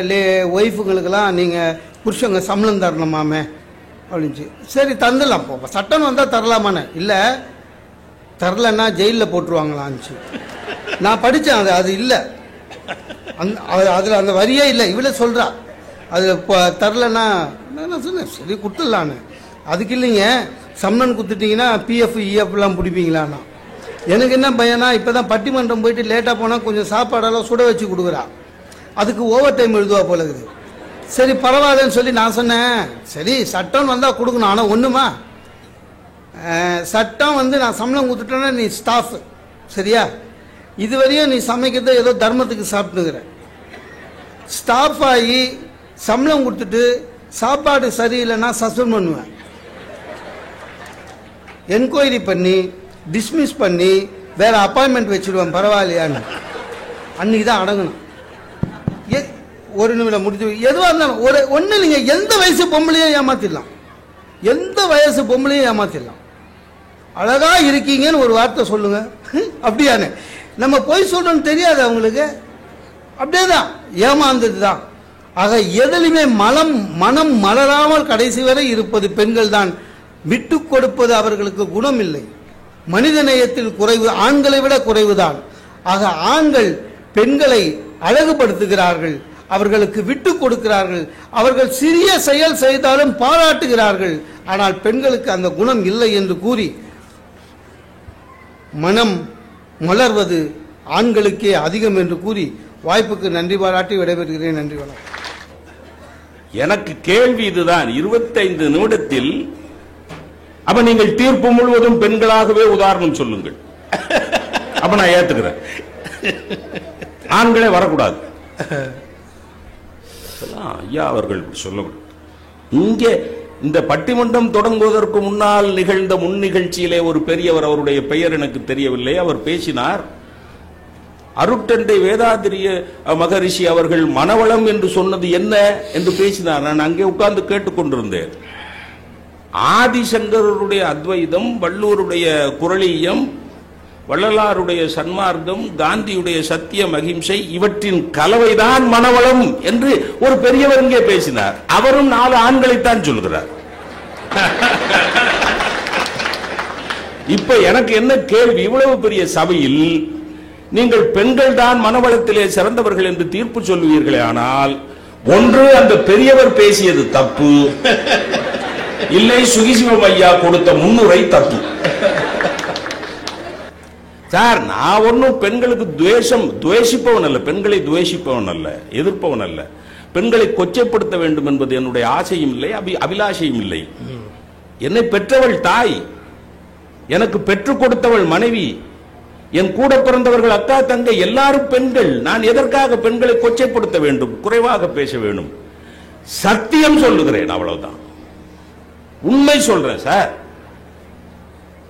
ஒய்ஃபுங்களுக்கெல்லாம் நீங்கள் புருஷங்க சம்பளம் தரணுமாமே அப்படின்ச்சு. சரி தந்துடலாம், போ சட்டம் வந்தால் தரலாமான்னு. இல்லை, தரலன்னா ஜெயிலில் போட்டுருவாங்களான்ச்சு. நான் படித்தேன், அது இல்லை, அதில் அந்த வரியே இல்லை. இவ்வளோ சொல்கிறா, அது இப்போ தரலன்னா நான் சொன்னேன் சரி கொடுத்துடலான்னு. அதுக்கு இல்லைங்க, சம்மன் கொடுத்துட்டிங்கன்னா பிஎஃப் இஎஃப்லாம் பிடிப்பீங்களான்னா. எனக்கு என்ன பையனா, இப்போ தான் பட்டிமன்றம் போயிட்டு லேட்டாக போனால் கொஞ்சம் சாப்பாடெல்லாம் சுட வச்சு கொடுக்குறா, அதுக்கு ஓவர் டைம் எழுதுவா போல இருக்குது. சரி பரவாயில்லன்னு சொல்லி நான் சொன்னேன், சரி சட்டம் வந்தால் கொடுக்கணும். ஆனால் ஒன்றுமா, சட்டம் வந்து நான் சம்பளம் கொடுத்துட்டேன்னா நீ ஸ்டாஃப் சரியா, இதுவரையும் நீ சமைக்கிறத ஏதோ தர்மத்துக்கு சாப்பிட்டுங்கிற. ஸ்டாஃப் ஆகி சம்பளம் கொடுத்துட்டு சாப்பாடு சரியில்லைன்னா சஸ்பெண்ட் பண்ணுவேன், என்கொயரி பண்ணி டிஸ்மிஸ் பண்ணி வேற அப்பாயின்மெண்ட் வச்சிடுவேன், பரவாயில்லையான்னு. அன்னைக்கு தான் அடங்கணும். ஒரு நிமிடம் முடிஞ்சு எதுவாக இருந்தாலும் ஒன்று இல்லைங்க, எந்த வயசு பொம்பளையும் ஏமாத்திடலாம், எந்த வயசு பொம்பளையும் ஏமாத்திடலாம். அழகா இருக்கீங்கன்னு ஒரு வார்த்தை சொல்லுங்க, அப்படியானே நம்ம போய் சொல்லணும்னு தெரியாது அவங்களுக்கு, அப்படியே தான் ஏமாந்தது தான். ஆக எதிலுமே மனம் மலராமல் கடைசி வரை இருப்பது பெண்கள் தான். விட்டு கொடுப்பது அவர்களுக்கு குணம் இல்லை. மனித நேயத்தில் குறைவு ஆண்களை விட குறைவுதான். ஆக ஆண்கள் பெண்களை அழகுபடுத்துகிறார்கள், அவர்களுக்கு விட்டு கொடுக்கிறார்கள், அவர்கள் சிறிய செயல் செய்தாலும் பாராட்டுகிறார்கள். ஆனால் பெண்களுக்கு அந்த குணம் இல்லை என்று கூறி மனம் மலர்வது ஆண்களுக்கே அதிகம் என்று கூறி வாய்ப்புக்கு நன்றி பாராட்டி விடைபெறுகிறேன். நன்றி, வணக்கம். எனக்கு கேள்வி இதுதான், 25 நிமிடத்தில் அப்ப நீங்கள் தீர்ப்பு முழுவதும் பெண்களாகவே உதாரணம் சொல்லுங்கள். அப்ப நான் ஏத்துக்கிறேன், ஆண்களே வரக்கூடாது. ஐயா அவர்கள் சொல்லக்கூடாது. இங்கே இந்த பட்டிமன்றம் தொடங்குவதற்கு முன்னால் நிகழ்ந்த முன் நிகழ்ச்சியிலே ஒரு பெரியவர், அவருடைய பெயர் எனக்கு தெரியவில்லை, அவர் பேசினார். அருட்தந்தை வேதாத்திரிய மகரிஷி அவர்கள் மனவளம் என்று சொன்னது என்ன என்று பேசினார். நான் அங்கே உட்கார்ந்து கேட்டுக்கொண்டிருந்தேன். ஆதிசங்கருடைய அத்வைதம், வள்ளூருடைய குறளியம், வள்ளலாருடைய சன்மார்க்கம், காந்தியுடைய சத்தியம் அகிம்சை, இவற்றின் கலவைதான் மனவளம் என்று ஒரு பெரியவர் இங்கே பேசினார். அவரும் 4 ஆண்களைத்தான் சொல்கிறார். இப்ப எனக்கு என்ன கேள்வி, இவ்வளவு பெரிய சபையில் நீங்கள் பெண்கள் தான் மனவளத்திலே சிறந்தவர்கள் என்று தீர்ப்பு சொல்லுவீர்களே, ஆனால் ஒன்று அந்த பெரியவர் பேசியது தப்பு, இல்லை சுகிசிவம் ஐயா கொடுத்த முன்னுரை தப்பு. சார், நான் ஒன்னும் பெண்களுக்கு துவேஷிப்பவன் அல்ல, பெண்களை துவேஷிப்பவன் அல்ல, எதிர்ப்பவன் அல்ல. பெண்களை கொச்சைப்படுத்த வேண்டும் என்பது என்னுடைய ஆசையும் இல்லை, அபிலாஷையும் இல்லை. என்னை பெற்றவள் தாய், எனக்கு பெற்றுக் கொடுத்தவள் மனைவி, என் கூட பிறந்தவர்கள், அக்கா தங்கை எல்லாரும் பெண்கள். நான் எதற்காக பெண்களை கொச்சைப்படுத்த வேண்டும், குறைவாக பேச வேண்டும்? சத்தியம் சொல்லுகிறேன், அவ்வளவுதான். உண்மை சொல்றேன் சார்.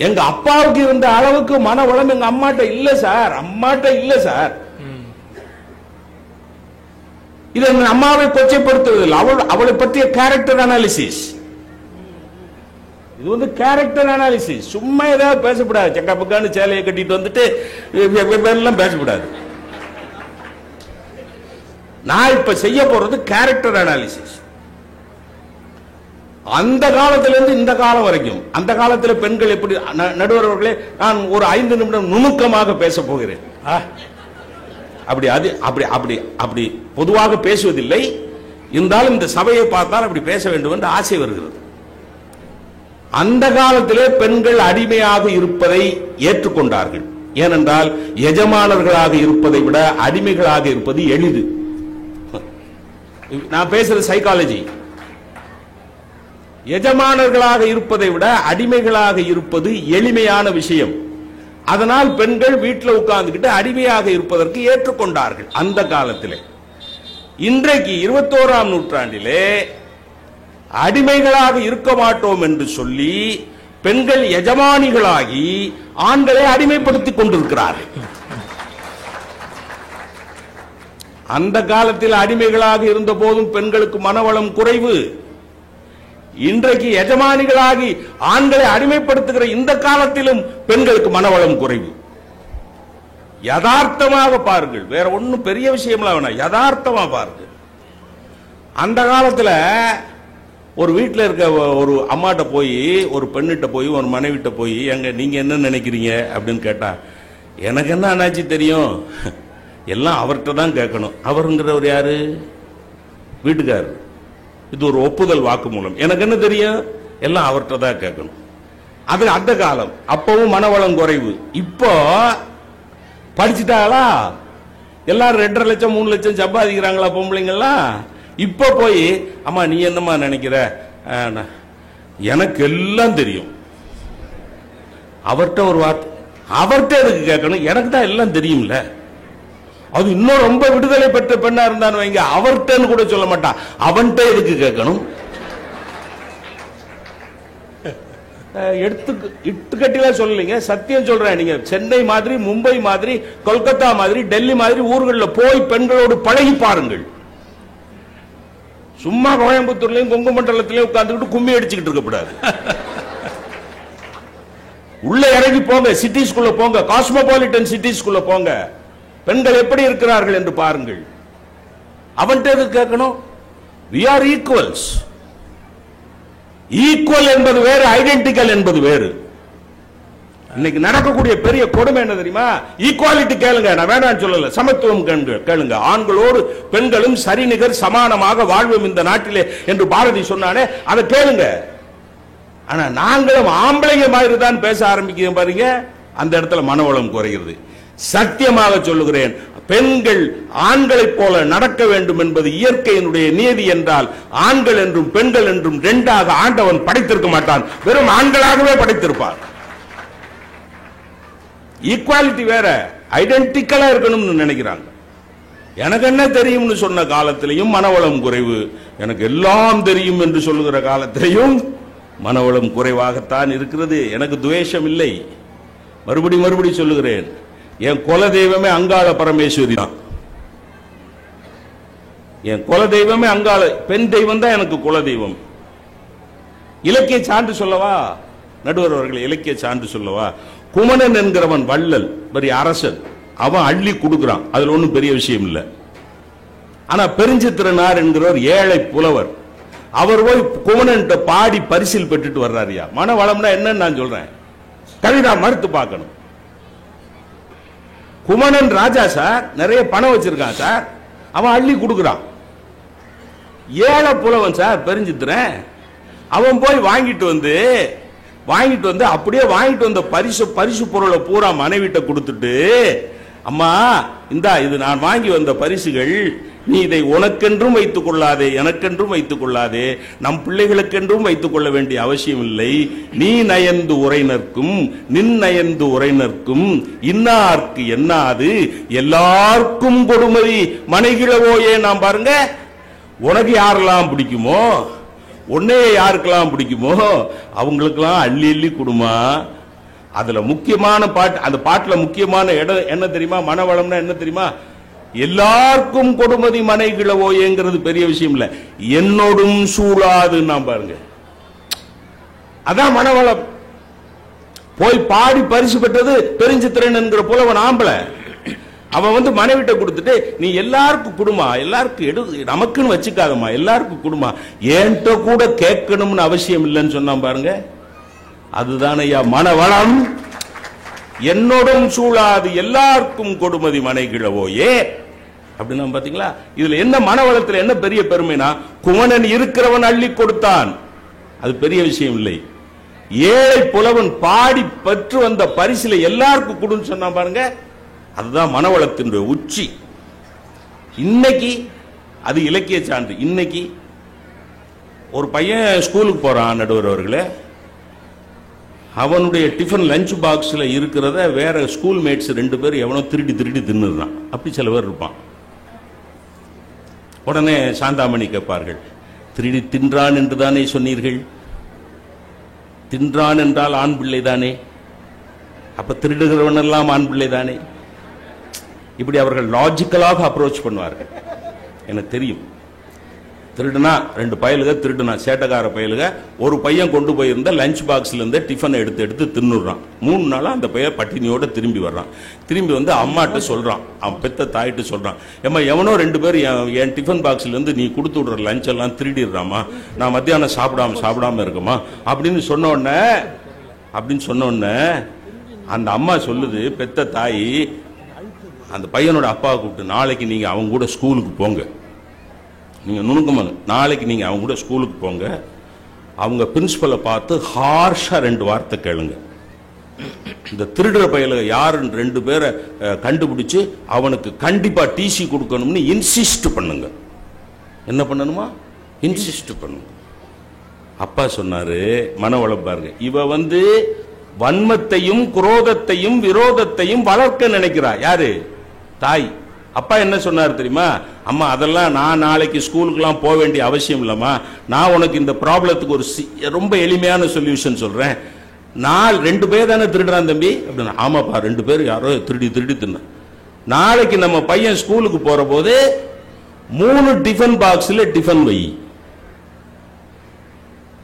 எங்க அப்பாவுக்கு இருந்த அளவுக்கு மன வளம் எங்க அம்மாட்ட இல்ல சார். அம்மாட்ட இல்ல சார். இது அம்மாவை கொச்சைப்படுத்துவதில்லை, அவளை பற்றிய கேரக்டர் அனாலிசிஸ். இது வந்து கேரக்டர் அனாலிசிஸ். சும்மா ஏதாவது பேசப்படாது. சக்கா பக்கான்னு சேலையை கட்டிட்டு வந்துட்டு எல்லாம் பேசப்படாது. நான் இப்ப செய்ய போறது கேரக்டர் அனாலிசிஸ். அந்த காலத்திலிருந்து இந்த காலம் வரைக்கும், அந்த காலத்தில் பெண்கள் எப்படி, நடுவர் அவர்களே, நான் ஒரு 5 நிமிடம் நுணுக்கமாக பேச போகிறேன். அப்படி அது அப்படி அப்படி அப்படி பொதுவாக பேசுவதில்லை. இருந்தாலும் இந்த சபையை பார்த்தால் அப்படி பேச வேண்டும் என்று ஆசை வருகிறது. அந்த காலத்திலே பெண்கள் அடிமையாக இருப்பதை ஏற்றுக்கொண்டார்கள். ஏனென்றால் எஜமானர்களாக இருப்பதை விட அடிமைகளாக இருப்பது எளிது. நான் பேசுற சைக்காலஜி. எஜமானர்களாக இருப்பதை விட அடிமைகளாக இருப்பது எளிமையான விஷயம். அதனால் பெண்கள் வீட்டில் உட்கார்ந்துகிட்டு அடிமையாக இருப்பதற்கு ஏற்றுக்கொண்டார்கள் அந்த காலத்திலே. இன்றைக்கு 21ஆம் நூற்றாண்டிலே அடிமைகளாக இருக்க மாட்டோம் என்று சொல்லி பெண்கள் எஜமானிகளாகி ஆண்களை அடிமைப்படுத்திக் கொண்டிருக்கிறார்கள். அந்த காலத்தில் அடிமைகளாக இருந்த போதும் பெண்களுக்கு மனவளம் குறைவு. இன்றைக்கு எஜமானிகளாகி ஆண்களை அடிமைப்படுத்துகிற இந்த காலத்திலும் பெண்களுக்கு மனவளம் குறைவு. யதார்த்தமாக பாருங்கள், வேற ஒன்னும் பெரிய விஷயம்லாம் வேணாம், யதார்த்தமா பாருங்கள். அந்த காலத்துல ஒரு வீட்டில் இருக்க ஒரு அம்மாட்ட போய், ஒரு பெண்ணிட்ட போய், ஒரு மனைவிட்ட போய், எங்க நீங்க என்ன நினைக்கிறீங்க அப்படின்னு கேட்டா, எனக்கு என்ன அண்ணாச்சி தெரியும், எல்லாம் அவர்கிட்ட தான் கேட்கணும். அவருங்கிறவர் யாரு? வீட்டுக்காரர். இது ஒரு ஒப்புதல் வாக்கு மூலம். எனக்கு என்ன தெரியும், எல்லாம் அவர்கிட்ட தான் கேட்கணும். அது அந்த காலம். அப்பவும் மனவளம் குறைவு. இப்போ படிச்சுட்டாங்களா, எல்லாரும் 2.5 லட்சம் 3 லட்சம் சம்பாதிக்கிறாங்களா பொம்பளைங்கெல்லாம். இப்ப போய், அம்மா நீ என்னம்மா நினைக்கிற, எனக்கு எல்லாம் தெரியும். அவர்கிட்ட ஒரு வார்த்தை, அவர்கிட்ட எதுக்கு கேட்கணும், எனக்கு தான் எல்லாம் தெரியும்ல. அது இன்னும் ரொம்ப விடுதலை பெற்ற பெண்ணா இருந்தான்னு வைங்க, அவர்கிட்ட கூட சொல்ல மாட்டான், அவன்கிட்ட எதுக்கு கேட்கணும். இட்டுக்கட்டில சொல்லலைங்க, சத்தியம் சொல்றேன். நீங்க சென்னை மாதிரி, மும்பை மாதிரி, கொல்கத்தா மாதிரி, டெல்லி மாதிரி ஊர்களில் போய் பெண்களோடு பழகி பாருங்கள். சும்மா கோயம்புத்தூர்லயும் கொங்கு மண்டலத்திலயும் உட்கார்ந்துக்கிட்டு கும்மி அடிச்சுக்கிட்டு இருக்கக்கூடாது. உள்ள இறங்கி போங்க, சிட்டிஸ்குள்ள போங்க, காஸ்மோபாலிட்டன் சிட்டிஸ்குள்ள போங்க, பெண்கள் எப்படி இருக்கிறார்கள் என்று பாருங்கள். அவன்கிட்ட எதுக்கு கேட்கணும்? we are equals. ஈக்குவல் என்பது வேறு, ஐடென்டிக்கல் என்பது வேறு. இன்னைக்கு நடக்கக்கூடிய பெரிய கொடுமை என்ன தெரியுமா? ஈக்குவாலிட்டி கேளுங்க, நான் வேணான்னு சொல்லல, சமத்துவம் கேளுங்க. ஆண்களோடு பெண்களும் சரிநிகர் சமானமாக வாழ்வும் இந்த நாட்டிலே என்று பாரதி சொன்னானே, அதை கேளுங்க. ஆனா நாங்களும் ஆம்பளைங்க மாதிரி தான் பேச ஆரம்பிக்கிறோம் பாருங்க, அந்த இடத்துல மனவளம் குறைகிறது. சத்தியமாக சொல்லுகிறேன், பெண்கள் ஆண்களைப் போல நடக்க வேண்டும் என்பது இயற்கையினுடைய நியதி என்றால், ஆண்கள் என்றும் பெண்கள் என்றும் ரெண்டாக ஆண்டவன் படைத்திருக்க மாட்டான், வெறும் ஆண்களாகவே படைத்திருப்பான். ஈக்குவாலிட்டி வேற, ஐடென்டிக்கலா இருக்கணும்னு நினைக்கிறாங்க. எனக்கு என்ன தெரியும்னு சொன்ன காலத்திலையும் மனவளம் குறைவு, எனக்கு எல்லாம் தெரியும் என்று சொல்லுகிற காலத்திலையும் மனவளம் குறைவாகத்தான் இருக்கிறது. எனக்கு துவேஷம் இல்லை, மறுபடி சொல்லுகிறேன். என் குல தெய்வமே அங்காள பரமேஸ்வரி தான். என் குல தெய்வமே அங்காள, பெண் தெய்வம் தான் எனக்கு குல தெய்வம். இலக்கிய சான்று சொல்லவா நடுவர் அவர்கள்? இலக்கிய சான்று சொல்லவா? குமணன் என்கிறவன் வள்ளல், பெரிய அரசன், அவன் அள்ளி கொடுக்கிறான், அதுல ஒன்றும் பெரிய விஷயம் இல்லை. ஆனா பெருஞ்சித்திரனார் என்கிறவர் ஏழை புலவர், அவர் போய் குமணன் பாடி பரிசில் பெற்றுட்டு வர்றாரியா. மன வளம்னா என்னன்னு நான் சொல்றேன், கவிதா மறுத்து பார்க்கணும். குமணன் ராஜா சார், நிறைய பணம் வச்சிருக்கான் சார், அவன் அள்ளி கொடுக்கிறான். ஏழை புலவன் சார் பெருஞ்சித்திரன், அவன் போய் வாங்கிட்டு வந்து அப்படியே வாங்கிட்டு வந்த பரிசு பொருளை பூரா மனைவிட்ட கொடுத்துட்டு அம்மா இந்தா இது நான் வாங்கி வந்த பரிசுகள், நீ இதை உனக்கென்றும் வைத்துக் கொள்ளாதே, எனக்கென்றும் வைத்துக் கொள்ளாதே, நம் பிள்ளைகளுக்கென்றும் வைத்துக் கொள்ள வேண்டிய அவசியம் இல்லை. நீ நயந்து உரைநர்க்கும் நின் நயந்து உரைநர்க்கும் இன்னார்க்கு என்னாது எல்லாருக்கும் கொடுமதி மனைகிழவோயே. நாம் பாருங்க, உனக்கு யாரெல்லாம் பிடிக்குமோ, உன்னைய யாருக்கெல்லாம் பிடிக்குமோ அவங்களுக்கெல்லாம் அள்ளி அள்ளி கொடுமா. அதுல முக்கியமான பாட்டு, அந்த பாட்டுல முக்கியமான இடம் என்ன தெரியுமா? மனவளம்னா என்ன தெரியுமா? எல்லாருக்கும் கொடுமதி மனை கிழவோயேங்கிறது பெரிய விஷயம் இல்ல, என்னோடும் சூழாது. நாம் பாருங்க, அதான் மனவளம். போய் பாடி பரிசு பெற்றது பெருஞ்சித்திரன் என்கிற புலவன் ஆம்பளை. அவன் மனைவிட்ட கொடுத்துட்டு நீ எல்லாருக்கும் குடுமா, எல்லாருக்கும் எடு, நமக்குன்னு வச்சுக்காதமா, எல்லாருக்கும் குடுமா, ஏன்ட்ட கூட கேட்கணும்னு அவசியம் இல்லைன்னு சொன்னான் பாருங்க. அதுதான் ஐயா மனவளம். என்னோடும் சூழாது எல்லாருக்கும் கொடுமதி மனை கிழவோயே அப்படின்னா பாத்தீங்களா? இதுல என்ன மனவளத்துல என்ன பெரிய பெருமைனா, குமணன் இருக்கிறவன் அள்ளி கொடுத்தான், அது பெரிய விஷயம் இல்லை. ஏழை புலவன் பாடி பெற்று வந்த பரிசுல எல்லாருக்கும் கொடுன்னு சொன்னா பாருங்க, அதுதான் மனவளத்தின் உச்சி. இன்னைக்கு அது இலக்கிய சான்று. இன்னைக்கு ஒரு பையன் ஸ்கூலுக்கு போறான், நடுவர் அவர்களே, அவனுடைய டிஃபன் லஞ்ச் பாக்ஸ்ல இருக்கிறத வேற ஸ்கூல் மேட்ஸ் 2 பேர் எவனோ திருடி திருடி தின்னுறான். அப்படி சில பேர் இருப்பான். உடனே சாந்தாமணி கேட்பார்கள், திருடி தின்றான் என்று தானே சொன்னீர்கள்? தின்றான் என்றால் ஆண் பிள்ளை தானே, அப்ப திருடுகிறவன் எல்லாம் ஆண் பிள்ளை தானே? இப்படி அவர்கள் லாஜிக்கலாக அப்ரோச் பண்ணுவார்கள். எனக்கு தெரியும். திருடுனா 2 பயலுக திருடுனா, சேட்டக்கார பயலுக. ஒரு பையன் கொண்டு போயிருந்த லஞ்ச் பாக்ஸ்ல இருந்து டிஃபனை எடுத்து எடுத்து தின்னுறான். 3 நாளா அந்த பையன் பட்டினியோட திரும்பி வர்றான். திரும்பி அம்மாட்ட சொல்றான், அவன் பெத்த தாயிட்டு சொல்றான், ஏமா எவனோ 2 பேர் என் டிஃபன் பாக்ஸ்ல இருந்து நீ கொடுத்து விடுற லஞ்ச் எல்லாம் திருடிடுறாமா, நான் மத்தியானம் சாப்பிடாம இருக்கமா அப்படின்னு சொன்ன உடனே அந்த அம்மா சொல்லுது, பெத்த தாய் அந்த பையனோட அப்பாவை கூப்பிட்டு, நாளைக்கு நீங்க அவங்க கூட ஸ்கூலுக்கு போங்க, நீங்க நுணுக்கமாக நாளைக்கு நீங்க அவங்க கூட ஸ்கூலுக்கு போங்க, அவங்க பிரின்சிபலை பார்த்து ஹார்ஷா 2 வார்த்தை கேளுங்க, இந்த திருடுற பையல யாருன்னு 2 பேரை கண்டுபிடிச்சு அவனுக்கு கண்டிப்பா டிசி கொடுக்கணும்னு இன்சிஸ்ட் பண்ணுங்க. என்ன பண்ணணுமா? இன்சிஸ்ட் பண்ணுங்க. அப்பா சொன்னாரு, மனவளம் பாருங்க, இவ வன்மத்தையும் குரோதத்தையும் விரோதத்தையும் வளர்க்க நினைக்கிறா. யாரு? தாய். அப்பா என்ன சொன்னார் தெரியுமா? அம்மா அதெல்லாம் நான் நாளைக்கு ஸ்கூலுக்குலாம் போக வேண்டிய அவசியம் இல்லம்மா, நான் உனக்கு இந்த ப்ராப்ளத்துக்கு ஒரு ரொம்ப எளிமையான சொல்யூஷன் சொல்றேன். 2 பேர் தானே திருடுறான் தம்பி அப்படின்னா, ஆமாப்பா 2 பேர் யாரோ திருடி தின்ன. நாளைக்கு நம்ம பையன் ஸ்கூலுக்கு போற போது 3 டிஃபன் பாக்ஸ்ல டிஃபன் வை.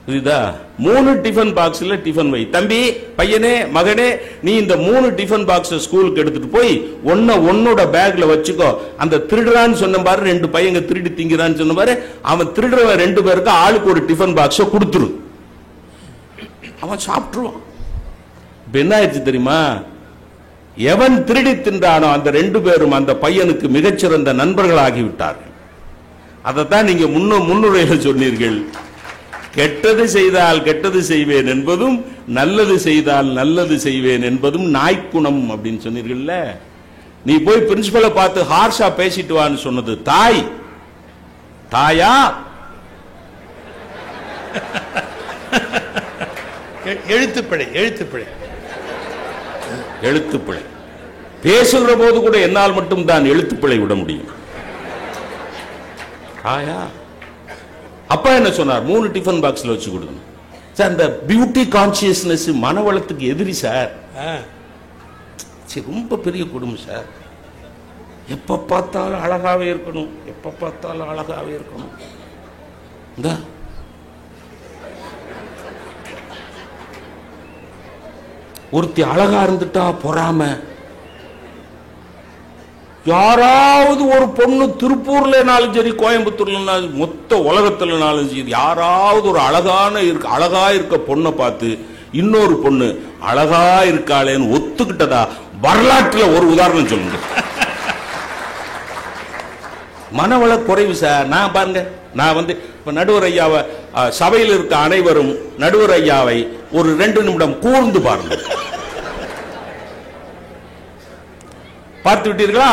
புரியுதா? 3 டிஃபன் பாக்ஸ்ல டிஃபன் வை. தம்பி, பையனே, மகனே, நீ இந்த 3 டிஃபன் பாக்ஸ் ஸ்கூலுக்கு எடுத்துட்டு போய் உன்னோட பேக்ல வச்சுக்கோ. அந்த திருடுறான்னு சொன்ன பாரு, 2 பையங்க திருடி திங்கிறான்னு சொன்ன பாரு, அவன் திருடுறவன் 2 பேருக்கு ஆளுக்கு ஒரு டிஃபன் பாக்ஸ கொடுத்துரு, அவன் சாப்பிட்டுருவான். இப்ப என்ன ஆயிடுச்சு தெரியுமா? எவன் திருடி தின்றானோ அந்த 2 பேரும் அந்த பையனுக்கு மிகச்சிறந்த நண்பர்கள் ஆகிவிட்டார்கள். அதைத்தான் நீங்க முன்னுரையில் சொன்னீர்கள். கெட்டது செய்தால் கெட்டது செய்வேன் என்பதும், நல்லது செய்தால் நல்லது செய்வேன் என்பதும் நாய்க்குணம் அப்படின்னு சொன்னீர்கள்ல. நீ போய் பிரின்சிபலை பார்த்து ஹார்ஷா பேசிட்டு வான்னு சொன்னது தாயா? எழுத்துப்பிழை பேசுகிற போது கூட என்னால் மட்டும் தான் எழுத்துப்பிழை விட முடியும். தாயா? அப்பா என்ன சொன்னார்? 3 டிஃபன் பாக்ஸ்ல வச்சு கொடுக்கணும் சார். அந்த பியூட்டி கான்சியஸ்னஸ் மனவளத்துக்கு எதிரி சார். ரொம்ப பெரிய குடும்பம் சார். எப்ப பார்த்தாலும் அழகாவே இருக்கணும், எப்ப பார்த்தாலும் அழகாவே இருக்கணும். ஒருத்தி அழகா இருந்துட்டா பொறாம. யாராவது ஒரு பொண்ணு திருப்பூர்லனாலும் சரி, கோயம்புத்தூர்ல, மொத்த உலகத்துலனாலும் சரி, யாராவது ஒரு அழகா இருக்க பொண்ணை பார்த்து இன்னொரு பொண்ணு அழகா இருக்காளேன்னு ஒத்துக்கிட்டதா வரலாற்றுல ஒரு உதாரணம் சொல்லுங்க. மனவள குறைவு சார். நான் பாருங்க, நான் இப்ப நடுவர் ஐயாவை, சபையில் இருக்க அனைவரும் நடுவர் ஐயாவை ஒரு 2 நிமிடம் கூர்ந்து பாருங்க. பார்த்து விட்டீர்களா?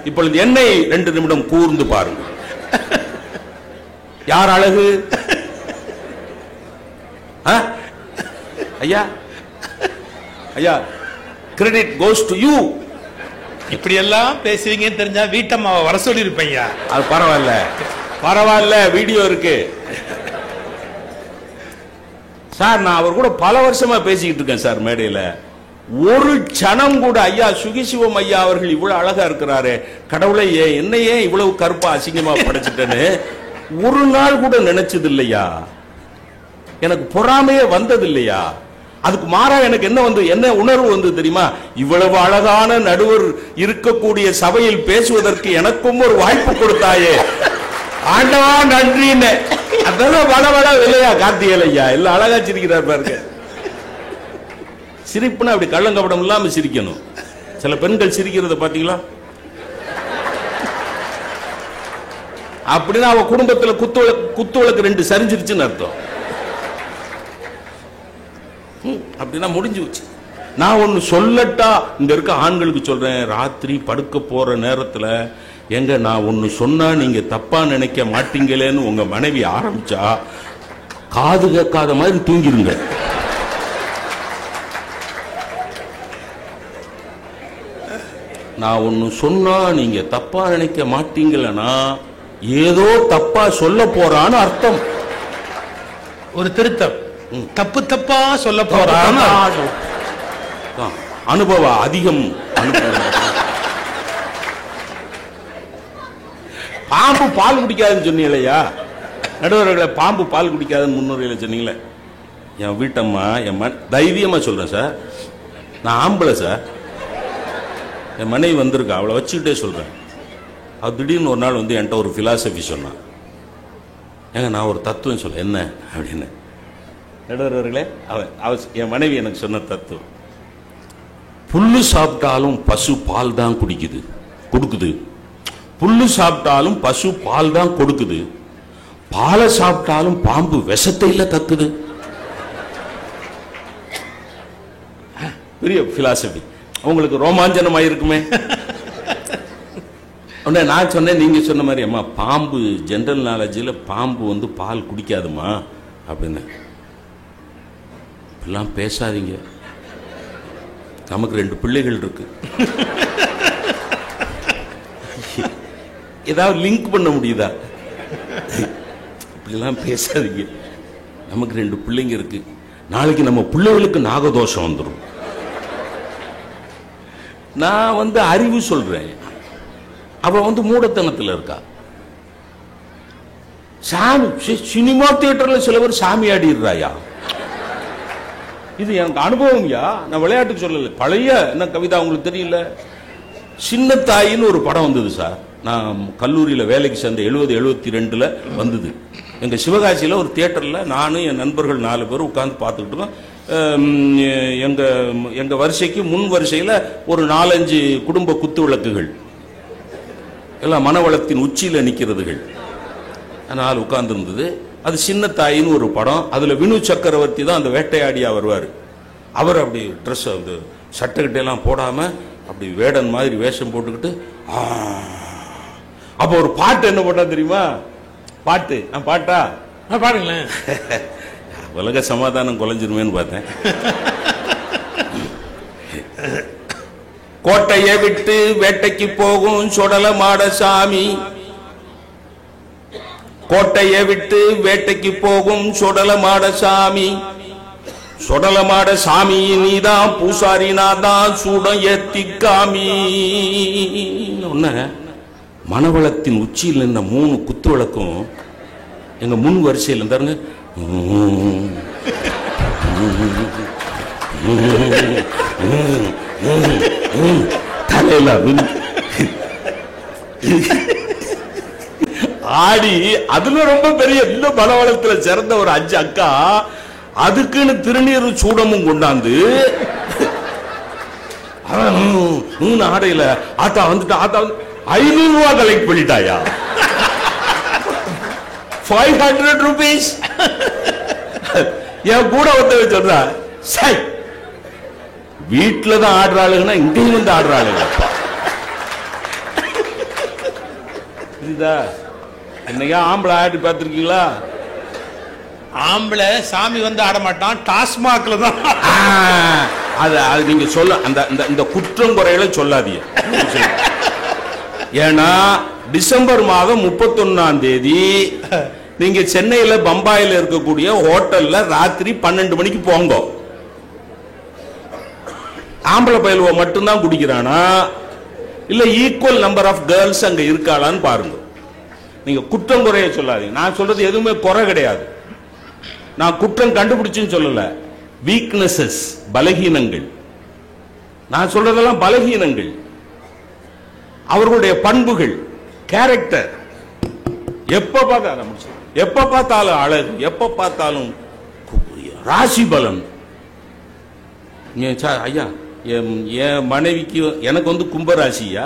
இப்பொழுது என்னை 2 நிமிடம் கூர்ந்து பாருங்கள். யார் அழகு? ஐயா ஐயா, கிரெடிட் கோஸ் டு யூ. இப்படி எல்லாம் பேசுவீங்கன்னு தெரிஞ்சா வீட்டம்மாவை வர சொல்லி இருப்பீங்க. அது பரவாயில்ல, பரவாயில்ல, வீடியோ இருக்கு சார். நான் அவர் கூட பல வருஷமா பேசிக்கிட்டு இருக்கேன் சார் மேடையில. ஒரு சனம் கூட ஐயா சுகிசிவம் ஐயா அவர்கள் இவ்வளவு அழகா இருக்கிறாரு, கடவுளை என்னையே இவ்வளவு கருப்பா அசிங்கமா படைச்சிட்டேன்னு ஒரு நாள் கூட நினைச்சது இல்லையா? எனக்கு பொறாமையே வந்தது இல்லையா? அதுக்கு மாறா எனக்கு என்ன உணர்வு வந்து தெரியுமா? இவ்வளவு அழகான நடுவர் இருக்கக்கூடிய சபையில் பேசுவதற்கு எனக்கும் ஒரு வாய்ப்பு கொடுத்தாயே, ஆண்டவா நன்றின்னு. அதெல்லாம் வளவள இல்லையா கார்த்திகேயன் ஐயா? எல்லாம் அழகா சிரிக்கிறார் பாருங்க. சிரிப்புனா அப்படி கள்ளங்கபடம் இல்லாம சிரிக்கணும். சில பெண்கள் சிரிக்கிறத பாத்தீங்களா? அப்படின்னா அவ குடும்பத்துல குத்துவளுக்கு 2 சரிஞ்சிருச்சுன்னு அர்த்தம். அப்படின்னா முடிஞ்சு வச்சு. நான் ஒன்னு சொல்லட்டா, இங்க இருக்க ஆண்களுக்கு சொல்றேன், ராத்திரி படுக்க போற நேரத்துல எங்க நான் ஒன்னு சொன்னா நீங்க தப்பா நினைக்க மாட்டீங்களேன்னு உங்க மனைவி ஆரம்பிச்சா காது கேட்காத மாதிரி தூங்கிருங்க. நான் ஒன்னு சொன்னா நீங்க தப்பா நினைக்க மாட்டீங்களன்னா ஏதோ தப்பா சொல்ல போறான்னு அர்த்தம். ஒரு திருத்தம், தப்பு தப்பா சொல்ல போறான்னு அனுபவம் அதிகம். பாம்பு பால் குடிக்காதுன்னு சொன்னீங்களையா நடுவர்களை? பாம்பு பால் குடிக்காதுன்னு முன்னுரையில சொன்னீங்களே. என் வீட்டம்மா தைரியமா சொல்றேன் சார், நான் ஆம்பளை சார். என் மனைவி வந்திருக்கா, அவளை வச்சுக்கிட்டே சொல்றேன். அவ திடீர்னு ஒரு நாள் வந்து என்கிட்ட ஒரு பிலாசபி சொன்னான். ஏங்க நான் ஒரு தத்துவம் சொல்ல என்ன அப்படின்னு. நடுவர்களே, என் மனைவி எனக்கு சொன்ன தத்துவம், புல்லு சாப்பிட்டாலும் பசு பால் தான் கொடுக்குது. புல்லு சாப்பிட்டாலும் பசு பால் தான் கொடுக்குது. பாலை சாப்பிட்டாலும் பாம்பு விஷத்தை இல்ல கக்குது. பெரிய பிலாசபி. உங்களுக்கு ரோமாஞ்சனமா இருக்குமே. நான் சொன்னேன், நீங்க சொன்ன மாதிரி அம்மா பாம்பு ஜெனரல் நாலேஜில் பாம்பு வந்து பால் குடிக்காதுமா அப்படின்னு. இப்பெல்லாம் பேசாதீங்க, நமக்கு 2 பிள்ளைகள் இருக்கு. ஏதாவது லிங்க் பண்ண முடியுதா? இப்படிலாம் பேசாதீங்க, நமக்கு 2 பிள்ளைங்க இருக்கு. நாளைக்கு நம்ம பிள்ளைகளுக்கு நாகதோஷம் வந்துடும். நான் வந்து அறிவு சொல்றேன், அவ வந்து மூடத்தனத்தில் இருக்கா. சாமி சினிமா தியேட்டர்ல சில பேர் சாமி ஆடிடுறாயா. இது எனக்கு அனுபவம்யா, நான் விளையாட்டுக்கு சொல்லல. பழைய என்ன கவிதா உங்களுக்கு தெரியல, சின்ன தாயின்னு ஒரு படம் வந்தது சார். நான் கல்லூரியில வேலைக்கு சேர்ந்த 70-72 வந்தது. எங்க சிவகாசியில ஒரு தியேட்டர்ல நானும் என் நண்பர்கள் 4 பேர் உட்கார்ந்து பார்த்துக்கிட்டு இருக்கோம். எங்க வரிசைக்கு முன் வரிசையில ஒரு 4-5 குடும்ப குத்து விளக்குகள் எல்லாம் மனவளத்தின் உச்சியில நிக்கிறதுகள் 4 உட்கார்ந்து இருந்தது. அது சின்ன தாயின்னு ஒரு படம். அதுல வினு சக்கரவர்த்தி தான் அந்த வேட்டையாடியா வருவார். அவர் அப்படி ட்ரெஸ் அந்த சட்டைக்கிட்டையெல்லாம் போடாம அப்படி வேடன் மாதிரி வேஷம் போட்டுக்கிட்டு, அப்ப ஒரு பாட்டு என்ன போட்டா தெரியுமா? பாட்டு பாட்டா பாருங்களேன். உலக சமாதானம் குலைஞ்சிருமேன்னு பார்த்தேன். கோட்டையை விட்டு வேட்டைக்கு போகும் சொடல மாட சாமி, கோட்டையை விட்டு வேட்டைக்கு போகும் சொடல மாட சாமி, சொடல மாட சாமி நீதான் பூசாரி நாதான் சூடம் ஏத்தி காமி. மனவளத்தின் உச்சியில் நின்ற 3 குத்து விளக்கும் எங்க முன் வரிசையில் இருந்தாருங்க. தலையில ஆடி, அதுல ரொம்ப பெரிய இந்த பலவளத்துல சிறந்த ஒரு 5 அக்கா அதுக்குன்னு திருநீர் சூடமும் கொண்டாந்து ஆடையில ஆத்தா வந்துட்டா, ஆத்தா 500 ரூபாய் கலெக்ட் பண்ணிட்டாயா. 500 rupees. என் கூட ஒருத்தவ சொல்றா, வீட்டுல தான் ஆடுறாளுங்கன்னா இங்கேயும் வந்து ஆடுறாளுங்க. புரியுதா? என்னையா ஆம்பளை ஆடி பார்த்துருக்கீங்களா? ஆம்பளை சாமி வந்து ஆட மாட்டான், டாஸ்மாக்ல தான். அது அது நீங்க சொல்ல அந்த இந்த குற்றம் குறைகளை சொல்லாதீங்க. ஏன்னா டிசம்பர் மாதம் 31ஆம் தேதி நீங்க சென்னையில பம்பாயில இருக்கக்கூடிய ஹோட்டல்ல ராத்திரி 12 மணிக்கு போங்க. ஆம்பளை பயிலுவ மட்டும்தான் குடிக்கிறானா இல்ல ஈக்குவல் நம்பர் ஆஃப் கேர்ள்ஸ் அங்க இருக்காளான்னு பாருங்க. நீங்க குற்றம் குறைய சொல்லாதீங்க. நான் சொல்றது எதுவுமே குறை கிடையாது. நான் குற்றம் கண்டுபிடிச்சுன்னு சொல்லல, வீக்னஸஸ், பலகீனங்கள். நான் சொல்றதெல்லாம் பலகீனங்கள், அவர்களுடைய பண்புகள், கேரக்டர். எப்ப பார்த்தாலும் அழகு, எப்ப பார்த்தாலும் ராசி பலன். ஐயா என் மனைவிக்கு, எனக்கு வந்து கும்ப ராசியா,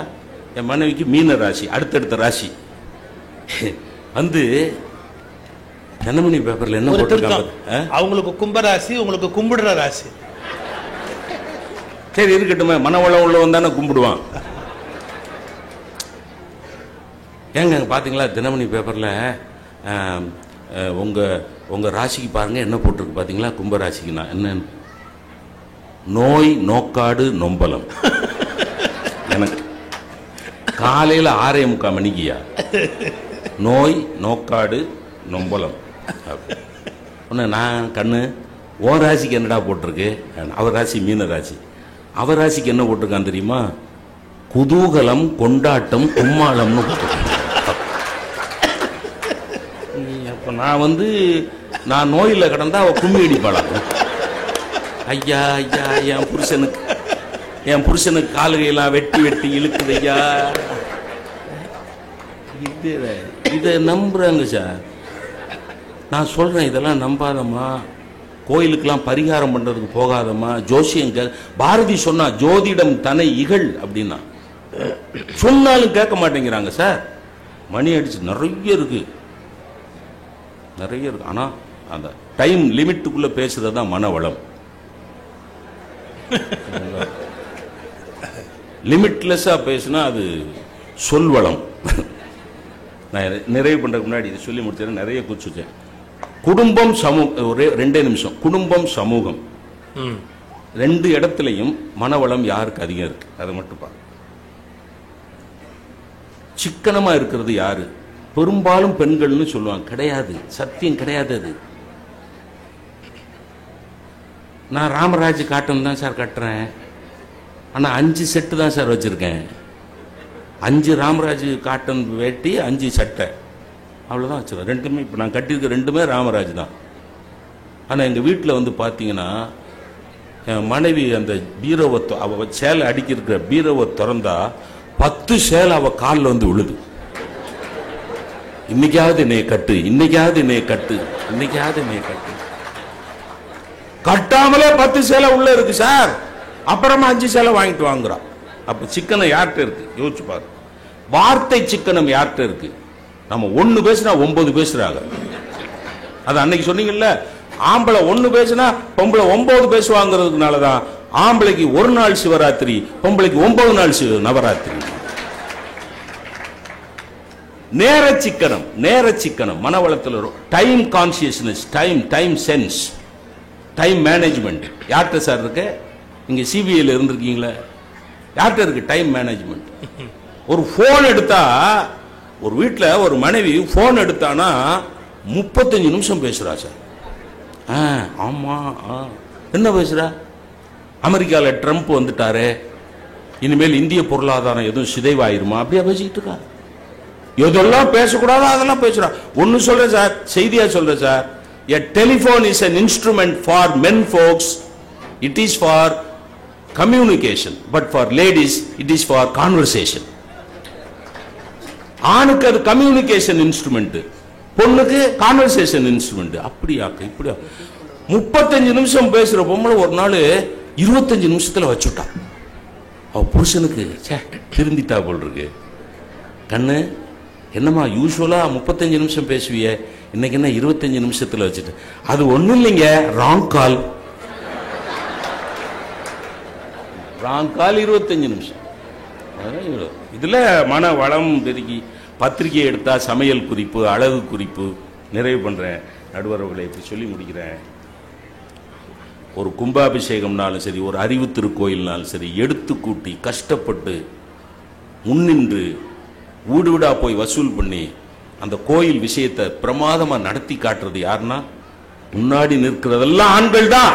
என் மனைவிக்கு மீன ராசி, அடுத்தடுத்த ராசி. வந்து தினமணி பேப்பர்ல என்ன போட்டிருக்காங்க? அவங்களுக்கு கும்பராசி, உங்களுக்கு கும்பிடுற ராசி. சரி இருக்கட்டுமே, மனவளம் உள்ளவன் தானே கும்பிடுவான். ஏங்க பாத்தீங்களா தினமணி பேப்பர்ல உங்க ராசிக்கு பாருங்க என்ன போட்டிருக்கு பாத்தீங்களா? கும்பராசிக்கு நான் என்ன, நோய் நோக்காடு நொம்பலம். எனக்கு காலையில 6:45 மணிக்குயா நோய் நோக்காடு நொம்பலம். நான் கண்ணு ஓ ராசிக்கு என்னடா போட்டிருக்கு? அவர் ராசி மீன ராசி. அவர் ராசிக்கு என்ன போட்டிருக்கான் தெரியுமா? குதூகலம் கொண்டாட்டம் கும்மாளம்னு போட்டிருக்கேன். அப்ப நான் வந்து நான் நோயில கிடந்தா அவ கும்மி அடிப்பாளாம். ஐயா ஐயா என் புருஷனுக்கு காலுகையெல்லாம் வெட்டி வெட்டி இழுக்குது ஐயா. இதை நம்புறாங்க சார். நான் சொல்றேன் இதெல்லாம் நம்பாதம்மா, கோயிலுக்கெல்லாம் பரிகாரம் பண்றதுக்கு போகாதம்மா, ஜோசியங்க. பாரதி சொன்னா ஜோதிடம் தன்னை இகழ் அப்படின்னா, சொன்னாலும் கேட்க மாட்டேங்கிறாங்க சார். மணி அடிச்சு நிறைய இருக்கு. ஆனா அந்த டைம் லிமிட்டுக்குள்ள பேசுறதுதான் மனவளம். லிமிட்லெஸ்ஸா பேசினா அது சொல்வளம். நான் நிறைவு பண்றதுக்கு முன்னாடி இதை சொல்லி முடிச்சேன், நிறைய குறிச்சுட்டேன். குடும்பம் சமூகம், ஒரே 2 நிமிஷம். குடும்பம் சமூகம் 2 இடத்துலையும் மனவளம் யாருக்கு அதிகம் இருக்கு அதை மட்டும் பாருங்க. சிக்கனமா இருக்கிறது யாரு? பெரும்பாலும் பெண்கள்னு சொல்லுவாங்க. கிடையாது, சத்தியம் கிடையாது. அது நான் ராமராஜ் காட்டன் தான் சார் கட்டுறேன், ஆனா 5 செட்டு தான் சார் வச்சிருக்கேன். 5 ராமராஜ் காட்டன் வேட்டி, 5 சட்டை, அவ்வளவுதான் வச்சிருக்கேன். 2மே இப்ப நான் கட்டியிருக்க 2மே ராமராஜ் தான். ஆனா எங்க வீட்டில் வந்து பாத்தீங்கன்னா என் மனைவி அந்த பீரோவை, அவ சேலை அடிக்கிற பீரோவை திறந்தா 10 சேலை அவ காலில் வந்து விழுது. இன்னைக்காவது என்னைய கட்டு, இன்னைக்காவது என்னைய கட்டு, இன்னைக்காவது என்னைய கட்டு. கட்டாமலே 10 சேலை உள்ள இருக்கு சார். அப்புறமா 5 சேலை வாங்கிட்டு வாங்குறான். அப்ப சிக்கனம் யார்கிட்ட இருக்கு யோசிச்சு பாரு. வார்த்தை சிக்கனம் யார்கிட்ட இருக்கு? நம்ம 1 பேசினா 9 பேசுறாங்க. அது அன்னைக்கு சொன்னீங்கல்ல, ஆம்பளை 1 பேசினா பொம்பளை 9 பேசுவாங்கிறதுனாலதான் ஆம்பளைக்கு 1 நாள் சிவராத்திரி, பொம்பளைக்கு 9 நாள் நவராத்திரி. நேர சிக்கனம் மனவளத்தில் time consciousness, time sense, time management யார்கிட்ட சார் இருக்கு? நீங்க சிபிஐல இருந்திருக்கீங்களா? யார்கிட்ட இருக்கு டைம் மேனேஜ்மெண்ட்? ஒரு போன் எடுத்தா, ஒரு வீட்டில் ஒரு மனைவி போன் எடுத்தானா 35 நிமிஷம் பேசுறா சார். ஆமா, என்ன பேசுறா? அமெரிக்காவில் ட்ரம்ப் வந்துட்டாரு, இனிமேல் இந்திய பொருளாதாரம் எதுவும் சிதைவாயிருமா, அப்படியா பேசிக்கிட்டு இருக்கா. எதெல்லாம் பேசக்கூடாதோ அதெல்லாம் பேசுறா. ஒன்னு சொல்றேன் சார், செய்தியா சொல்றேன் sir. A telephone is an instrument for men folks. It is for communication, but for ladies it is for conversation. ஆணுக்கு அது கம்யூனிகேஷன் இன்ஸ்ட்ருமெண்ட், பொண்ணுக்கு கான்வர்சேஷன் இன்ஸ்ட்ருமெண்ட். அப்படியா இப்படியா 35 நிமிஷம் பேசுற பொம்பளை ஒரு நாள் 25 நிமிஷத்துல வச்சுட்டா. அவ புருஷனுக்கு திருந்திட்டா போல் இருக்கு. கண்ணு என்னம்மா யூஸ்வலா 35 நிமிஷம் பேசுவிய, இன்னைக்கு என்ன 25 நிமிஷத்துல வச்சுட்டு? அது ஒண்ணும் இல்லைங்க, ராங் கால் 25 நிமிஷம். இதுல மன வளம் பெருகி பத்திரிகை எடுத்தா சமையல் குறிப்பு, அழகு குறிப்பு. நிறைவு பண்றேன் நடுவர்களை இப்படி சொல்லி முடிக்கிறேன். ஒரு கும்பாபிஷேகம்னாலும் சரி, ஒரு அறிவு திருக்கோயில்னாலும் சரி, எடுத்து கூட்டி கஷ்டப்பட்டு முன்னின்று வீடு வீடா போய் வசூல் பண்ணி அந்த கோயில் விஷயத்தை பிரமாதமா நடத்தி காட்டுறது யாருன்னா முன்னாடி நிற்கிறதெல்லாம் ஆண்கள் தான்.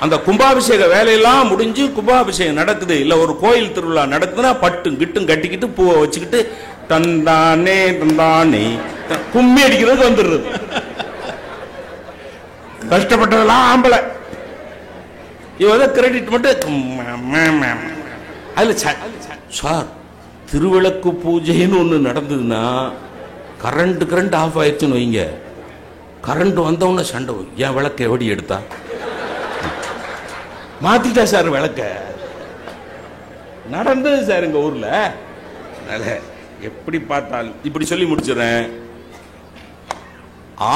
அந்த கும்பாபிஷேக வேலையெல்லாம் முடிஞ்சு கும்பாபிஷேகம் நடக்குது, இல்ல ஒரு கோயில் திருவிழா நடக்குதுன்னா பட்டும் கிட்டும் கட்டிக்கிட்டு பூவை வச்சுக்கிட்டு தந்தானே தந்தானே கும்மி அடிக்கிறதுக்கு வந்துடுறது. கஷ்டப்பட்டதெல்லாம் ஆம்பளை. இவ கிரெடிட் மட்டும். அதுல சார் திருவிளக்கு பூஜைன்னு ஒண்ணு நடந்ததுன்னா கரண்ட் ஆஃப் ஆயிடுச்சுன்னு வைங்க, கரண்ட் வந்தவொன்னு சண்டை. என் விளக்க எப்படி எடுத்தா மாத்திட்டா சார் விளக்க. நடந்தது சார் எங்க ஊர்ல. எப்படி பார்த்தாலும் இப்படி சொல்லி முடிச்சிடறேன்.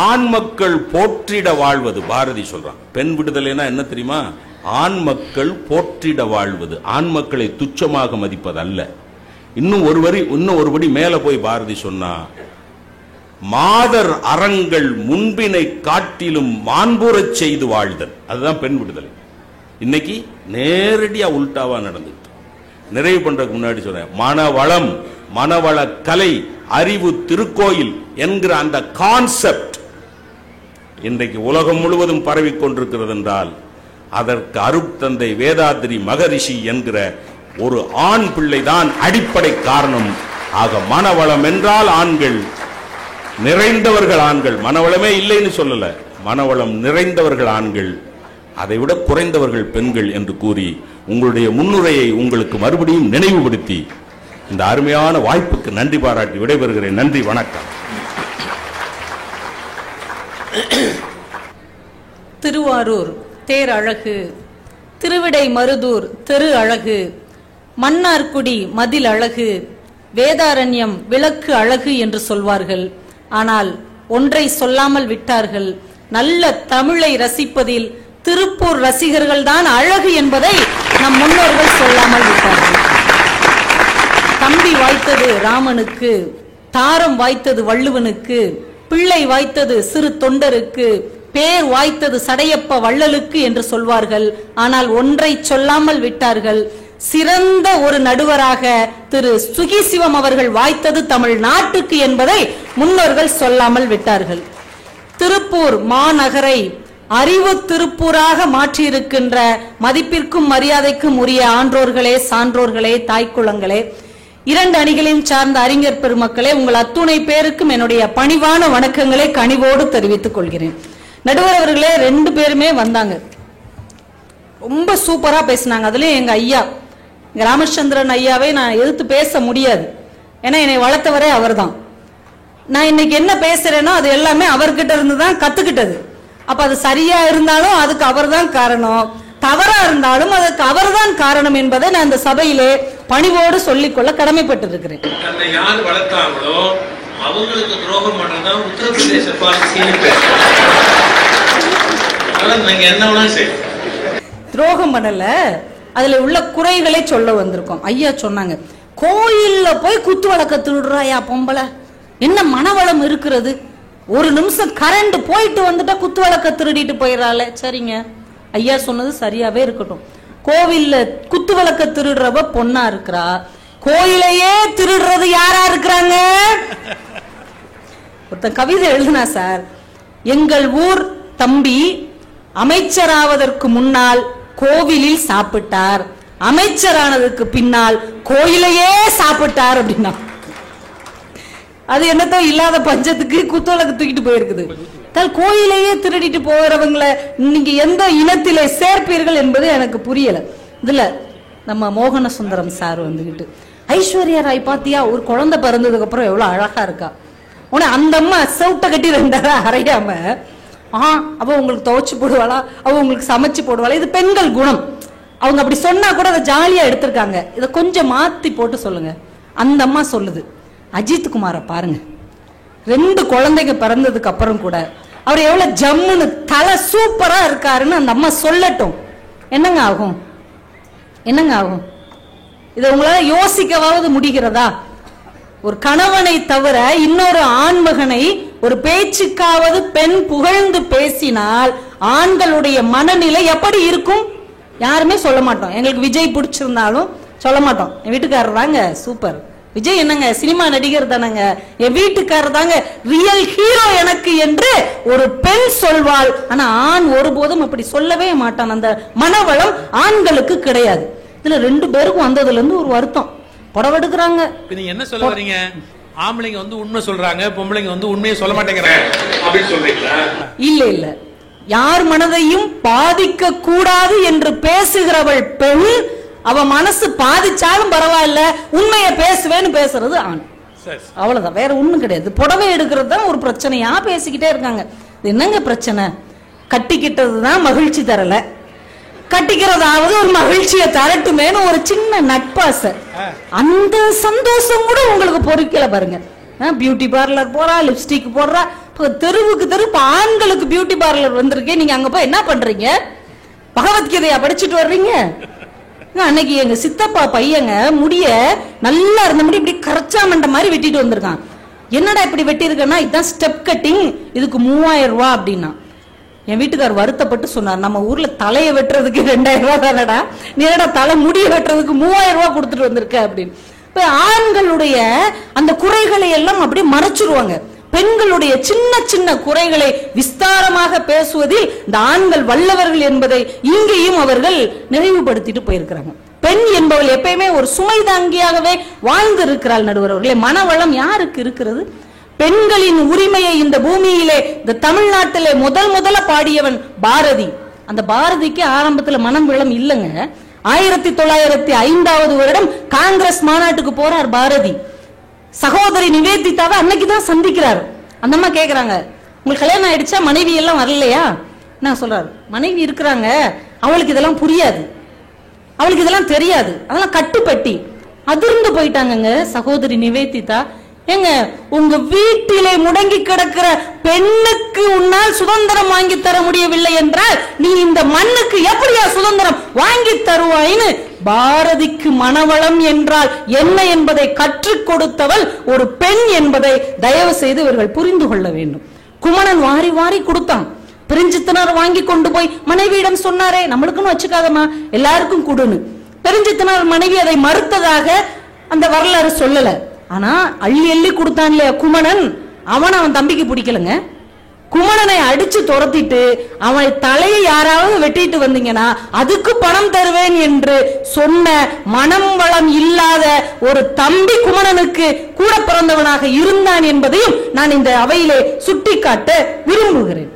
ஆண் மக்கள் போற்றிட வாழ்வது, பாரதி சொல்றான். பெண் விடுதலைனா என்ன தெரியுமா? ஆண் மக்கள் போற்றிட வாழ்வது, ஆண் மக்களை துச்சமாக மதிப்பது அல்ல. இன்னும் ஒரு படி மேல போய் பாரதி சொன்னா, மாதர் அறங்கள் முன்பினை காட்டிலும் மாண்புறச் செய்து வாழ்தல், அதுதான் பெண் விடுதலை. இன்னைக்கு நேரடியா உல்டாவா நடந்துட்டு. நிறைவு பண்றதுக்கு முன்னாடி சொல்றேன், மனவளம், மனவள கலை, அறிவு திருக்கோயில் என்கிற அந்த கான்செப்ட் இன்றைக்கு உலகம் முழுவதும் பரவி கொண்டிருக்கிறது என்றால் அதற்கு அருட்தந்தை வேதாத்ரி மகரிஷி என்கிற ஒரு ஆண் பிள்ளைதான் அடிப்படை காரணம். ஆக மனவளம் என்றால் ஆண்கள் நிறைந்தவர்கள், ஆண்கள். மனவளமே இல்லைன்னு சொல்லல, மனவளம் நிறைந்தவர்கள் ஆண்கள், அதை விட குறைந்தவர்கள் பெண்கள் என்று கூறி உங்களுடைய முன்னுரையை உங்களுக்கு மறுபடியும் நினைவுபடுத்தி இந்த அருமையான வாய்ப்புக்கு நன்றி பாராட்டி விடைபெறுகிறேன். நன்றி, வணக்கம். திருவாரூர் தேர் அழகு, திருவிடை மருதூர் தெரு அழகு, மன்னார்குடி மதில் அழகு, வேதாரண்யம் விளக்கு அழகு என்று சொல்வார்கள். ஆனால் ஒன்றை சொல்லாமல் விட்டார்கள், நல்ல தமிழை ரசிப்பதில் திருப்பூர் ரசிகர்கள் தான் அழகு என்பதை நம் முன்னோர்கள் சொல்லாமல் விட்டார்கள். தம்பி வாய்த்தது ராமனுக்கு, தாரம் வாய்த்தது வள்ளுவனுக்கு, பிள்ளை வாய்த்தது சிறு தொண்டருக்கு, பேர் வாய்த்தது சடையப்ப வள்ளலுக்கு என்று சொல்வார்கள். ஆனால் ஒன்றை சொல்லாமல் விட்டார்கள், சிறந்த ஒரு நடுவராக திரு சுகிசிவம் அவர்கள் வாய்த்தது தமிழ் நாட்டுக்கு என்பதை முன்னோர்கள் சொல்லாமல் விட்டார்கள். திருப்பூர் மாநகரை அறிவு திருப்பூராக மாற்றியிருக்கின்ற மதிப்பிற்கும் மரியாதைக்கும் உரிய ஆன்றோர்களே, சான்றோர்களே, தாய்க்குளங்களே, இரண்டு அணிகளையும் சார்ந்த அறிஞர் பெருமக்களே, உங்கள் அத்துணை பேருக்கும் என்னுடைய பணிவான வணக்கங்களை கனிவோடு தெரிவித்துக் கொள்கிறேன். நடுவர் அவர்களே 2 பேருமே வந்தாங்க, ரொம்ப சூப்பரா பேசினாங்க. அதுலயும் எங்க ஐயா ராமச்சந்திரன் ஐயாவை நான் எதிர்த்து பேச முடியாது, ஏன்னா என்னை வளர்த்தவரே அவர் தான். நான் இன்னைக்கு என்ன பேசுறேனோ அது எல்லாமே அவர்கிட்ட இருந்து தான் கத்துக்கிட்டது. அப்ப அது சரியா இருந்தாலும் அதுக்கு அவர் தான் காரணம், தவறா இருந்தாலும் அதற்கு அவர் தான் காரணம் என்பதை நான் இந்த சபையிலே பணிவோடு சொல்லிக்கொள்ள கடமைப்பட்டிருக்கிறேன். தன்னை யார் வளர்த்தாங்களோ அவங்களுக்கு துரோகம் பண்றதுதான் உத்தரப்பிரதேச பாலிசின்னு பேர். துரோகம் பண்ணல, அதுல உள்ள குறைகளை சொல்ல வந்திருக்கோம். ஐயா சொன்னாங்க, கோயில்ல போய் குத்து வழக்க திருடுறாயா பொம்பளை, என்ன மனவளம் இருக்கிறது, ஒரு நிமிஷம் கரண்ட் போயிட்டு வந்துட்டா குத்து வழக்க திருடிட்டு போயிடறாள். சரிங்க, ஐயா சொன்னது சரியாவே இருக்கட்டும். கோவில்ல குத்து வழக்க திருடுறவ பொண்ணா இருக்கிறா, கோயிலையே திருடுறது யாரா இருக்கிறாங்க? ஒருத்தன் கவிதை எழுதுனா சார், எங்கள் ஊர் தம்பி அமைச்சராவதற்கு முன்னால் கோவிலில் சாப்பிட்டார், அமைச்சரானதுக்கு பின்னால் கோயிலையே சாப்பிட்டார் அப்படின்னா அது என்னத்தோ இல்லாத பஞ்சத்துக்கு குத்தோலக்கு தூக்கிட்டு போயிருக்குது. கோயிலையே திருடிட்டு போறவங்களை நீங்க எந்த இனத்திலே சேர்ப்பீர்கள் என்பது எனக்கு புரியல. இதுல நம்ம மோகன சுந்தரம் சார் வந்துகிட்டு, ஐஸ்வர்யா ராய் பாத்தியா ஒரு குழந்தை பிறந்ததுக்கு அப்புறம் எவ்வளவு அழகா இருக்கா, உன அந்த அம்மா செவுட்ட கட்டி 2 அரையாம அவ உங்களுக்கு துவைச்சு போடுவாளா, அவ உங்களுக்கு சமைச்சு போடுவாளா, இது பெண்கள் குணம். அவங்க அப்படி சொன்னா கூட அதை ஜாலியா எடுத்திருக்காங்க. இதை கொஞ்சம் மாத்தி போட்டு சொல்லுங்க. அந்த அம்மா சொல்லுது, அஜித் குமாரை பாருங்க, 2 குழந்தைங்க பிறந்ததுக்கு அப்புறம் கூட அவர் எவ்வளவு ஜம்முன்னு தலை சூப்பரா இருக்காருன்னு அந்த அம்மா சொல்லட்டும். என்னங்க ஆகும்? என்னங்க ஆகும்? இதை உங்களால யோசிக்கவாவது முடிகிறதா? ஒரு கணவனை தவிர இன்னொரு ஆண்மகனை ஒரு பேச்சுக்காவது பெண் புகழ்ந்து பேசினால் ஆண்களுடைய மனநிலை எப்படி இருக்கும்? யாருமே சொல்ல மாட்டோம். எங்களுக்கு விஜய் பிடிச்சிருந்தாலும் சொல்ல மாட்டோம். என் வீட்டுக்காரர் தாங்க சூப்பர், விஜய் என்னங்க சினிமா நடிகர் தானங்க, என் வீட்டுக்காரர் தாங்க ரியல் ஹீரோ எனக்கு என்று ஒரு பெண் சொல்வாள். ஆனா ஆண் ஒருபோதும் அப்படி சொல்லவே மாட்டான். அந்த மனவளம் ஆண்களுக்கு கிடையாது. இதுல 2 பேருக்கும் வந்ததுல இருந்து ஒரு வருத்தம். புடவெடுக்கிறாங்க. நீங்க என்ன சொல்ல வரீங்க? ஆம்பளைங்க வந்து உண்மை சொல்றாங்க, பொம்பளைங்க வந்து உண்மையை சொல்ல மாட்டேங்கிறாங்க அப்படின்னு சொல்றீங்களா? இல்ல இல்ல, யார் மனதையும் பாதிக்க கூடாது என்று பேசுகிறவள் பெண். அவ மனசு பாதிச்சாலும் பரவாயில்ல, உண்மையை பேசுவேன்னு பேசுறது ஆண். அவ்வளவுதான், வேற ஒண்ணும் கிடையாது. புடவை எடுக்கிறது தான் ஒரு பிரச்சனையா பேசிக்கிட்டே இருக்காங்க. என்னங்க பிரச்சனை? கட்டிக்கிட்டதுதான் மகிழ்ச்சி தரல, கட்டிக்கிறதாவது ஒரு மகிழ்ச்சியை தரட்டுமேனு ஒரு சின்ன நட்பாசை. அந்த சந்தோஷம் கூட உங்களுக்கு பொறுக்கல பாருங்க. பியூட்டி பார்லர் போறா, லிப்ஸ்டிக் போடுறா, தெருவுக்கு தெரு ஆண்களுக்கு பியூட்டி பார்லர் வந்திருக்கேன். நீங்க அங்க போய் என்ன பண்றீங்க? பகவத்கீதையா படிச்சுட்டு வர்றீங்க? அன்னைக்கு எங்க சித்தப்பா பையங்க முடிய நல்லா இருந்த முடி இப்படி கரைச்சாமண்ட மாதிரி வெட்டிட்டு வந்திருக்கான். என்னடா இப்படி வெட்டி இருக்கன்னா, இதுதான் ஸ்டெப் கட்டிங், இதுக்கு 3000 ரூபாய் அப்படின்னா. என் வீட்டுக்கார் வருத்தப்பட்டு சொன்னார், நம்ம ஊர்ல தலையை வெட்டுறதுக்கு 2000 ரூபாய் தானடா, நீ என்னடா தலை முடிய வெட்டுறதுக்கு 3000 ரூபாய் கொடுத்துட்டு வந்திருக்க அப்படின்னு. இப்ப ஆண்களுடைய அந்த குறைகளை எல்லாம் அப்படி மறைச்சிருவாங்க. பெண்களுடைய சின்ன சின்ன குறைகளை விஸ்தாரமாக பேசுவதில் இந்த ஆண்கள் வல்லவர்கள் என்பதை இங்கேயும் அவர்கள் நிறைவுபடுத்திட்டு போயிருக்கிறாங்க. பெண் என்பவள் எப்பயுமே ஒரு சுமை தாங்கியாகவே வாழ்ந்து இருக்கிறாள். நடுவர் அவர்களே, மனவளம் யாருக்கு இருக்கிறது? பெண்களின் உரிமையை இந்த பூமியிலே, இந்த தமிழ்நாட்டிலே முதல்ல பாடியவன் பாரதி. அந்த பாரதிக்கு ஆரம்பத்துல மனம் வளம் இல்லைங்க. 1905 வருடம் காங்கிரஸ் மாநாட்டுக்கு போறார் பாரதி. சகோதரி நிவேதிதாவை அன்னைக்குதான் சந்திக்கிறார். அந்த அம்மா கேக்குறாங்க, உங்களுக்கு கல்யாணம் ஆயிடுச்சா, மனைவி எல்லாம் வரலையா? நான் சொல்றாரு, மனைவி இருக்கிறாங்க, அவளுக்கு இதெல்லாம் புரியாது, அவளுக்கு இதெல்லாம் தெரியாது, அதெல்லாம் கட்டுப்பட்டி. அதிர்ந்து போயிட்டாங்க சகோதரி நிவேதிதா. ஏங்க, உங்க வீட்டிலே முடங்கி கிடக்கிற பெண்ணுக்கு உன்னால் சுதந்திரம் வாங்கி தர முடியவில்லை என்றால் நீ இந்த மண்ணுக்கு எப்படியா சுதந்திரம் வாங்கி தருவாயின்னு பாரதிக்கு மனவளம் என்றால் என்ன என்பதை கற்றுக் கொடுத்தவள் ஒரு பெண் என்பதை தயவு செய்து இவர்கள் புரிந்து கொள்ள வேண்டும். குமணன் வாரி வாரி கொடுத்தான், பெருஞ்சித்தனார் வாங்கி கொண்டு போய் மனைவியிடம் சொன்னாரே, நம்மளுக்குன்னு வச்சுக்காதமா எல்லாருக்கும் கொடுன்னு. பெருஞ்சித்தனார் மனைவி அதை மறுத்ததாக அந்த வரலாறு சொல்லல. ஆனா அள்ளி அள்ளி கொடுத்தான் இல்லையா குமணன், அவன் தம்பிக்கு பிடிக்கலங்க. குமணனை அடிச்சு துரத்திட்டு அவன் தலையை யாராவது வெட்டிட்டு வந்தீங்கன்னா அதுக்கு பணம் தருவேன் என்று சொன்ன மனம் வளம் இல்லாத ஒரு தம்பி குமணனுக்கு கூட பிறந்தவனாக இருந்தான் என்பதையும் நான் இந்த அவையிலே சுட்டிக்காட்ட விரும்புகிறேன்.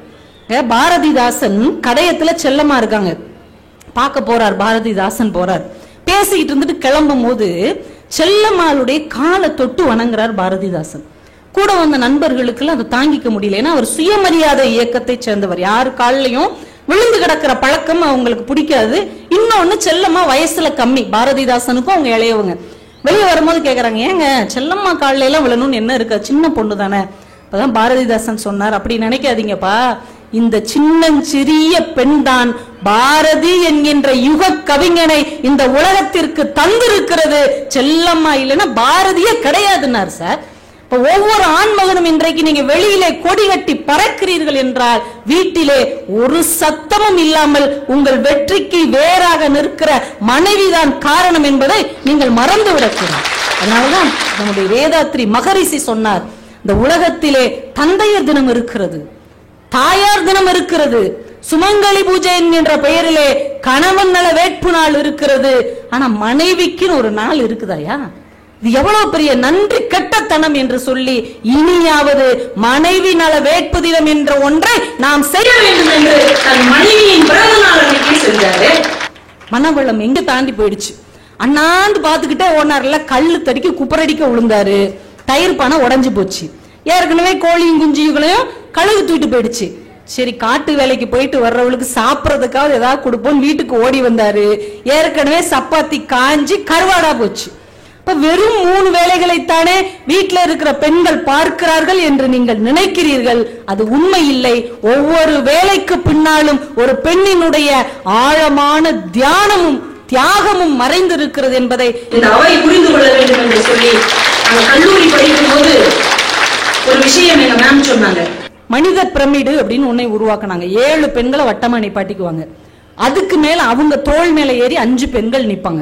பாரதிதாசன் கடையத்துல செல்லமா இருக்காங்க, பார்க்க போறார். பாரதிதாசன் போறார், பேசிக்கிட்டு இருந்துட்டு கிளம்பும் போது செல்லம்மாளுடைய காலை தொட்டு வணங்குறார் பாரதிதாசன். கூட வந்த நண்பர்களுக்கு அதை தாங்கிக்க முடியல. ஏன்னா அவர் சுயமரியாதை இயக்கத்தை சேர்ந்தவர், யாரு காலையும் விழுந்து கிடக்கிற பழக்கம் அவங்களுக்கு பிடிக்காது. இன்னொன்னு செல்லம்மா வயசுல கம்மி, பாரதிதாசனுக்கும் அவங்க இளையவங்க. வெளியே வரும்போது கேக்குறாங்க, ஏங்க செல்லம்மா காலையில எல்லாம் விழணும்னு என்ன இருக்கா, சின்ன பொண்ணு தானே. அப்பதான் பாரதிதாசன் சொன்னார், அப்படி நினைக்காதீங்கப்பா, இந்த சின்னஞ்சிறிய பெண் தான் பாரதி என்கின்ற யுக கவிஞனை இந்த உலகத்திற்கு தந்திருக்கிறது. செல்லம்மா இல்லைன்னா பாரதியே கிடையாதுன்னார் சார். இப்ப ஒவ்வொரு ஆண்மகனும் இன்றைக்கு நீங்க வெளியிலே கொடி கட்டி பறக்கிறீர்கள் என்றால் வீட்டிலே ஒரு சத்தமும் இல்லாமல் உங்கள் வெற்றிக்கு வேறாக நிற்கிற மனைவிதான் காரணம் என்பதை நீங்கள் மறந்து விடக்கூடாது. அதனாலதான் நம்முடைய வேதாத்ரி மகரிஷி சொன்னார், இந்த உலகத்திலே தந்தையர் தினம் இருக்கிறது, தாயார் தினம் இருக்கிறது, சுமங்கலி பூஜை என்கின்ற பெயரிலே கணவன் நல வேட்பு நாள் இருக்கிறது, ஆனா மனைவிக்குன்னு ஒரு நாள் இருக்குதாயா? இது எவ்வளவு பெரிய நன்றி கெட்டத்தனம் என்று சொல்லி இனியாவது மனைவி நல வேட்பு தினம் என்ற ஒன்றை நாம் செய்ய வேண்டும் என்று தன் மனைவியின் பிறந்த நாள் அன்னைக்கு செஞ்சாரு. மனவளம் எங்க தாண்டி போயிடுச்சு. அண்ணாந்து பாத்துக்கிட்டே ஓனார்ல கல்லு தடிக்க குப்பரடிக்க விழுந்தாரு, தயிர் பானை உடஞ்சு போச்சு. ஏற்கனவே கோழியும் குஞ்சிகளையும் கழுகு தூக்கிட்டு போயிடுச்சு. சரி, காட்டு வேலைக்கு போயிட்டு வர்றவளுக்கு சாப்பிடறதுக்காவது ஏதாவது கொடுப்போம் வீட்டுக்கு ஓடி வந்தாரு. ஏற்கனவே சப்பாத்தி காஞ்சி கருவாடா போச்சு. இப்ப வெறும் 3 வேலைகளைத்தானே வீட்டில் இருக்கிற பெண்கள் பார்க்கிறார்கள் என்று நீங்கள் நினைக்கிறீர்கள். அது உண்மை இல்லை. ஒவ்வொரு வேலைக்கு பின்னாலும் ஒரு பெண்ணினுடைய ஆழமான தியானமும் தியாகமும் மறைந்திருக்கிறது என்பதை இந்த அவை புரிந்து கொள்ள வேண்டும் என்று சொல்லி கல்லூரி படிக்கும் போது ஒரு விஷயம் எங்க மேம் சொன்னாங்க. மனித பிரமிடு அப்படின்னு ஒன்னை உருவாக்குனாங்க. 7 பெண்களை வட்டமா நிப்பாட்டிக்குவாங்க. அதுக்கு மேல அவங்க தோள் மேல ஏறி 5 பெண்கள் நிப்பாங்க.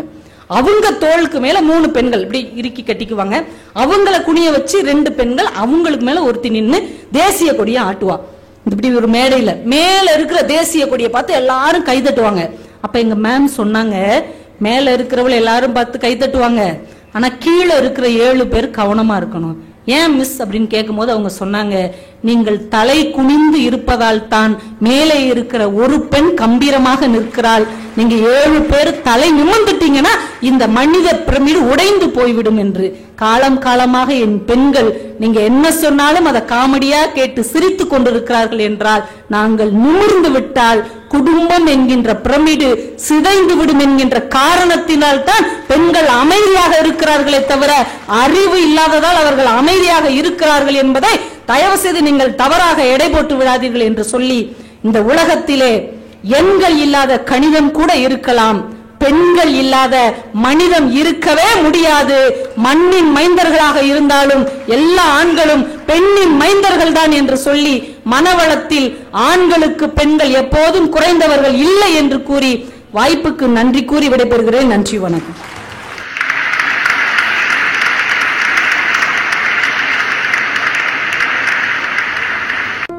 அவங்க தோளுக்கு மேல 3 பெண்கள் இப்படி இறுக்கி கட்டிக்குவாங்க. அவங்கள குனிய வச்சு 2 பெண்கள் அவங்களுக்கு மேல ஒருத்தி நின்னு தேசிய கொடியை ஆட்டுவா. இப்படி ஒரு மேடையில மேல இருக்கிற தேசிய கொடியை பார்த்து எல்லாரும் கை தட்டுவாங்க. அப்ப எங்க மேம் சொன்னாங்க, மேல இருக்கிறவளை எல்லாரும் பார்த்து கை தட்டுவாங்க, ஆனா கீழே இருக்கிற 7 பேர் கவனமா இருக்கணும். ஏன் மிஸ் அப்படின்னு கேட்கும் போது அவங்க சொன்னாங்க, நீங்கள் தலை குனிந்து இருப்பதால் தான் மேலே இருக்கிற ஒரு பெண் கம்பீரமாக நிற்கிறாள். நீங்க 7 பேர் தலை நிமிர்ந்துட்டீங்கன்னா இந்த மனித பிரமிடு உடைந்து போய்விடும் என்று. காலம் காலமாக என் பெண்கள் நீங்க என்ன சொன்னாலும் அதை காமெடியா கேட்டு சிரித்து கொண்டிருக்கிறார்கள் என்றால், நாங்கள் நிமிர்ந்து விட்டால் குடும்பம் என்கின்ற பிரமிடு சிதைந்து விடும் என்கின்ற காரணத்தினால் தான் பெண்கள் அமைதியாக இருக்கிறார்களே தவிர அறிவு இல்லாததால் அவர்கள் அமைதியாக இருக்கிறார்கள் என்பதை தயவு செய்து நீங்கள் தவறாக எடை போட்டு விடாதீர்கள் என்று சொல்லி, இந்த உலகத்திலே எண்கள் இல்லாத கணிதம் கூட இருக்கலாம், பெண்கள் இல்லாத மனிதம் இருக்கவே முடியாது. மண்ணின் மைந்தர்களாக இருந்தாலும் எல்லா ஆண்களும் பெண்ணின் மைந்தர்கள் தான் என்று சொல்லி, மனவளத்தில் ஆண்களுக்கு பெண்கள் எப்போதும் குறைந்தவர்கள் இல்லை என்று கூறி வாய்ப்புக்கு நன்றி கூறி விடைபெறுகிறேன். நன்றி, வணக்கம்.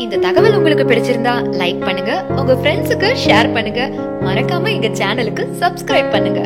இந்த தகவல் உங்களுக்கு பிடிச்சிருந்தா லைக் பண்ணுங்க, உங்க ஃப்ரெண்ட்ஸுக்கு ஷேர் பண்ணுங்க, மறக்காம எங்க சேனலுக்கு சப்ஸ்கிரைப் பண்ணுங்க.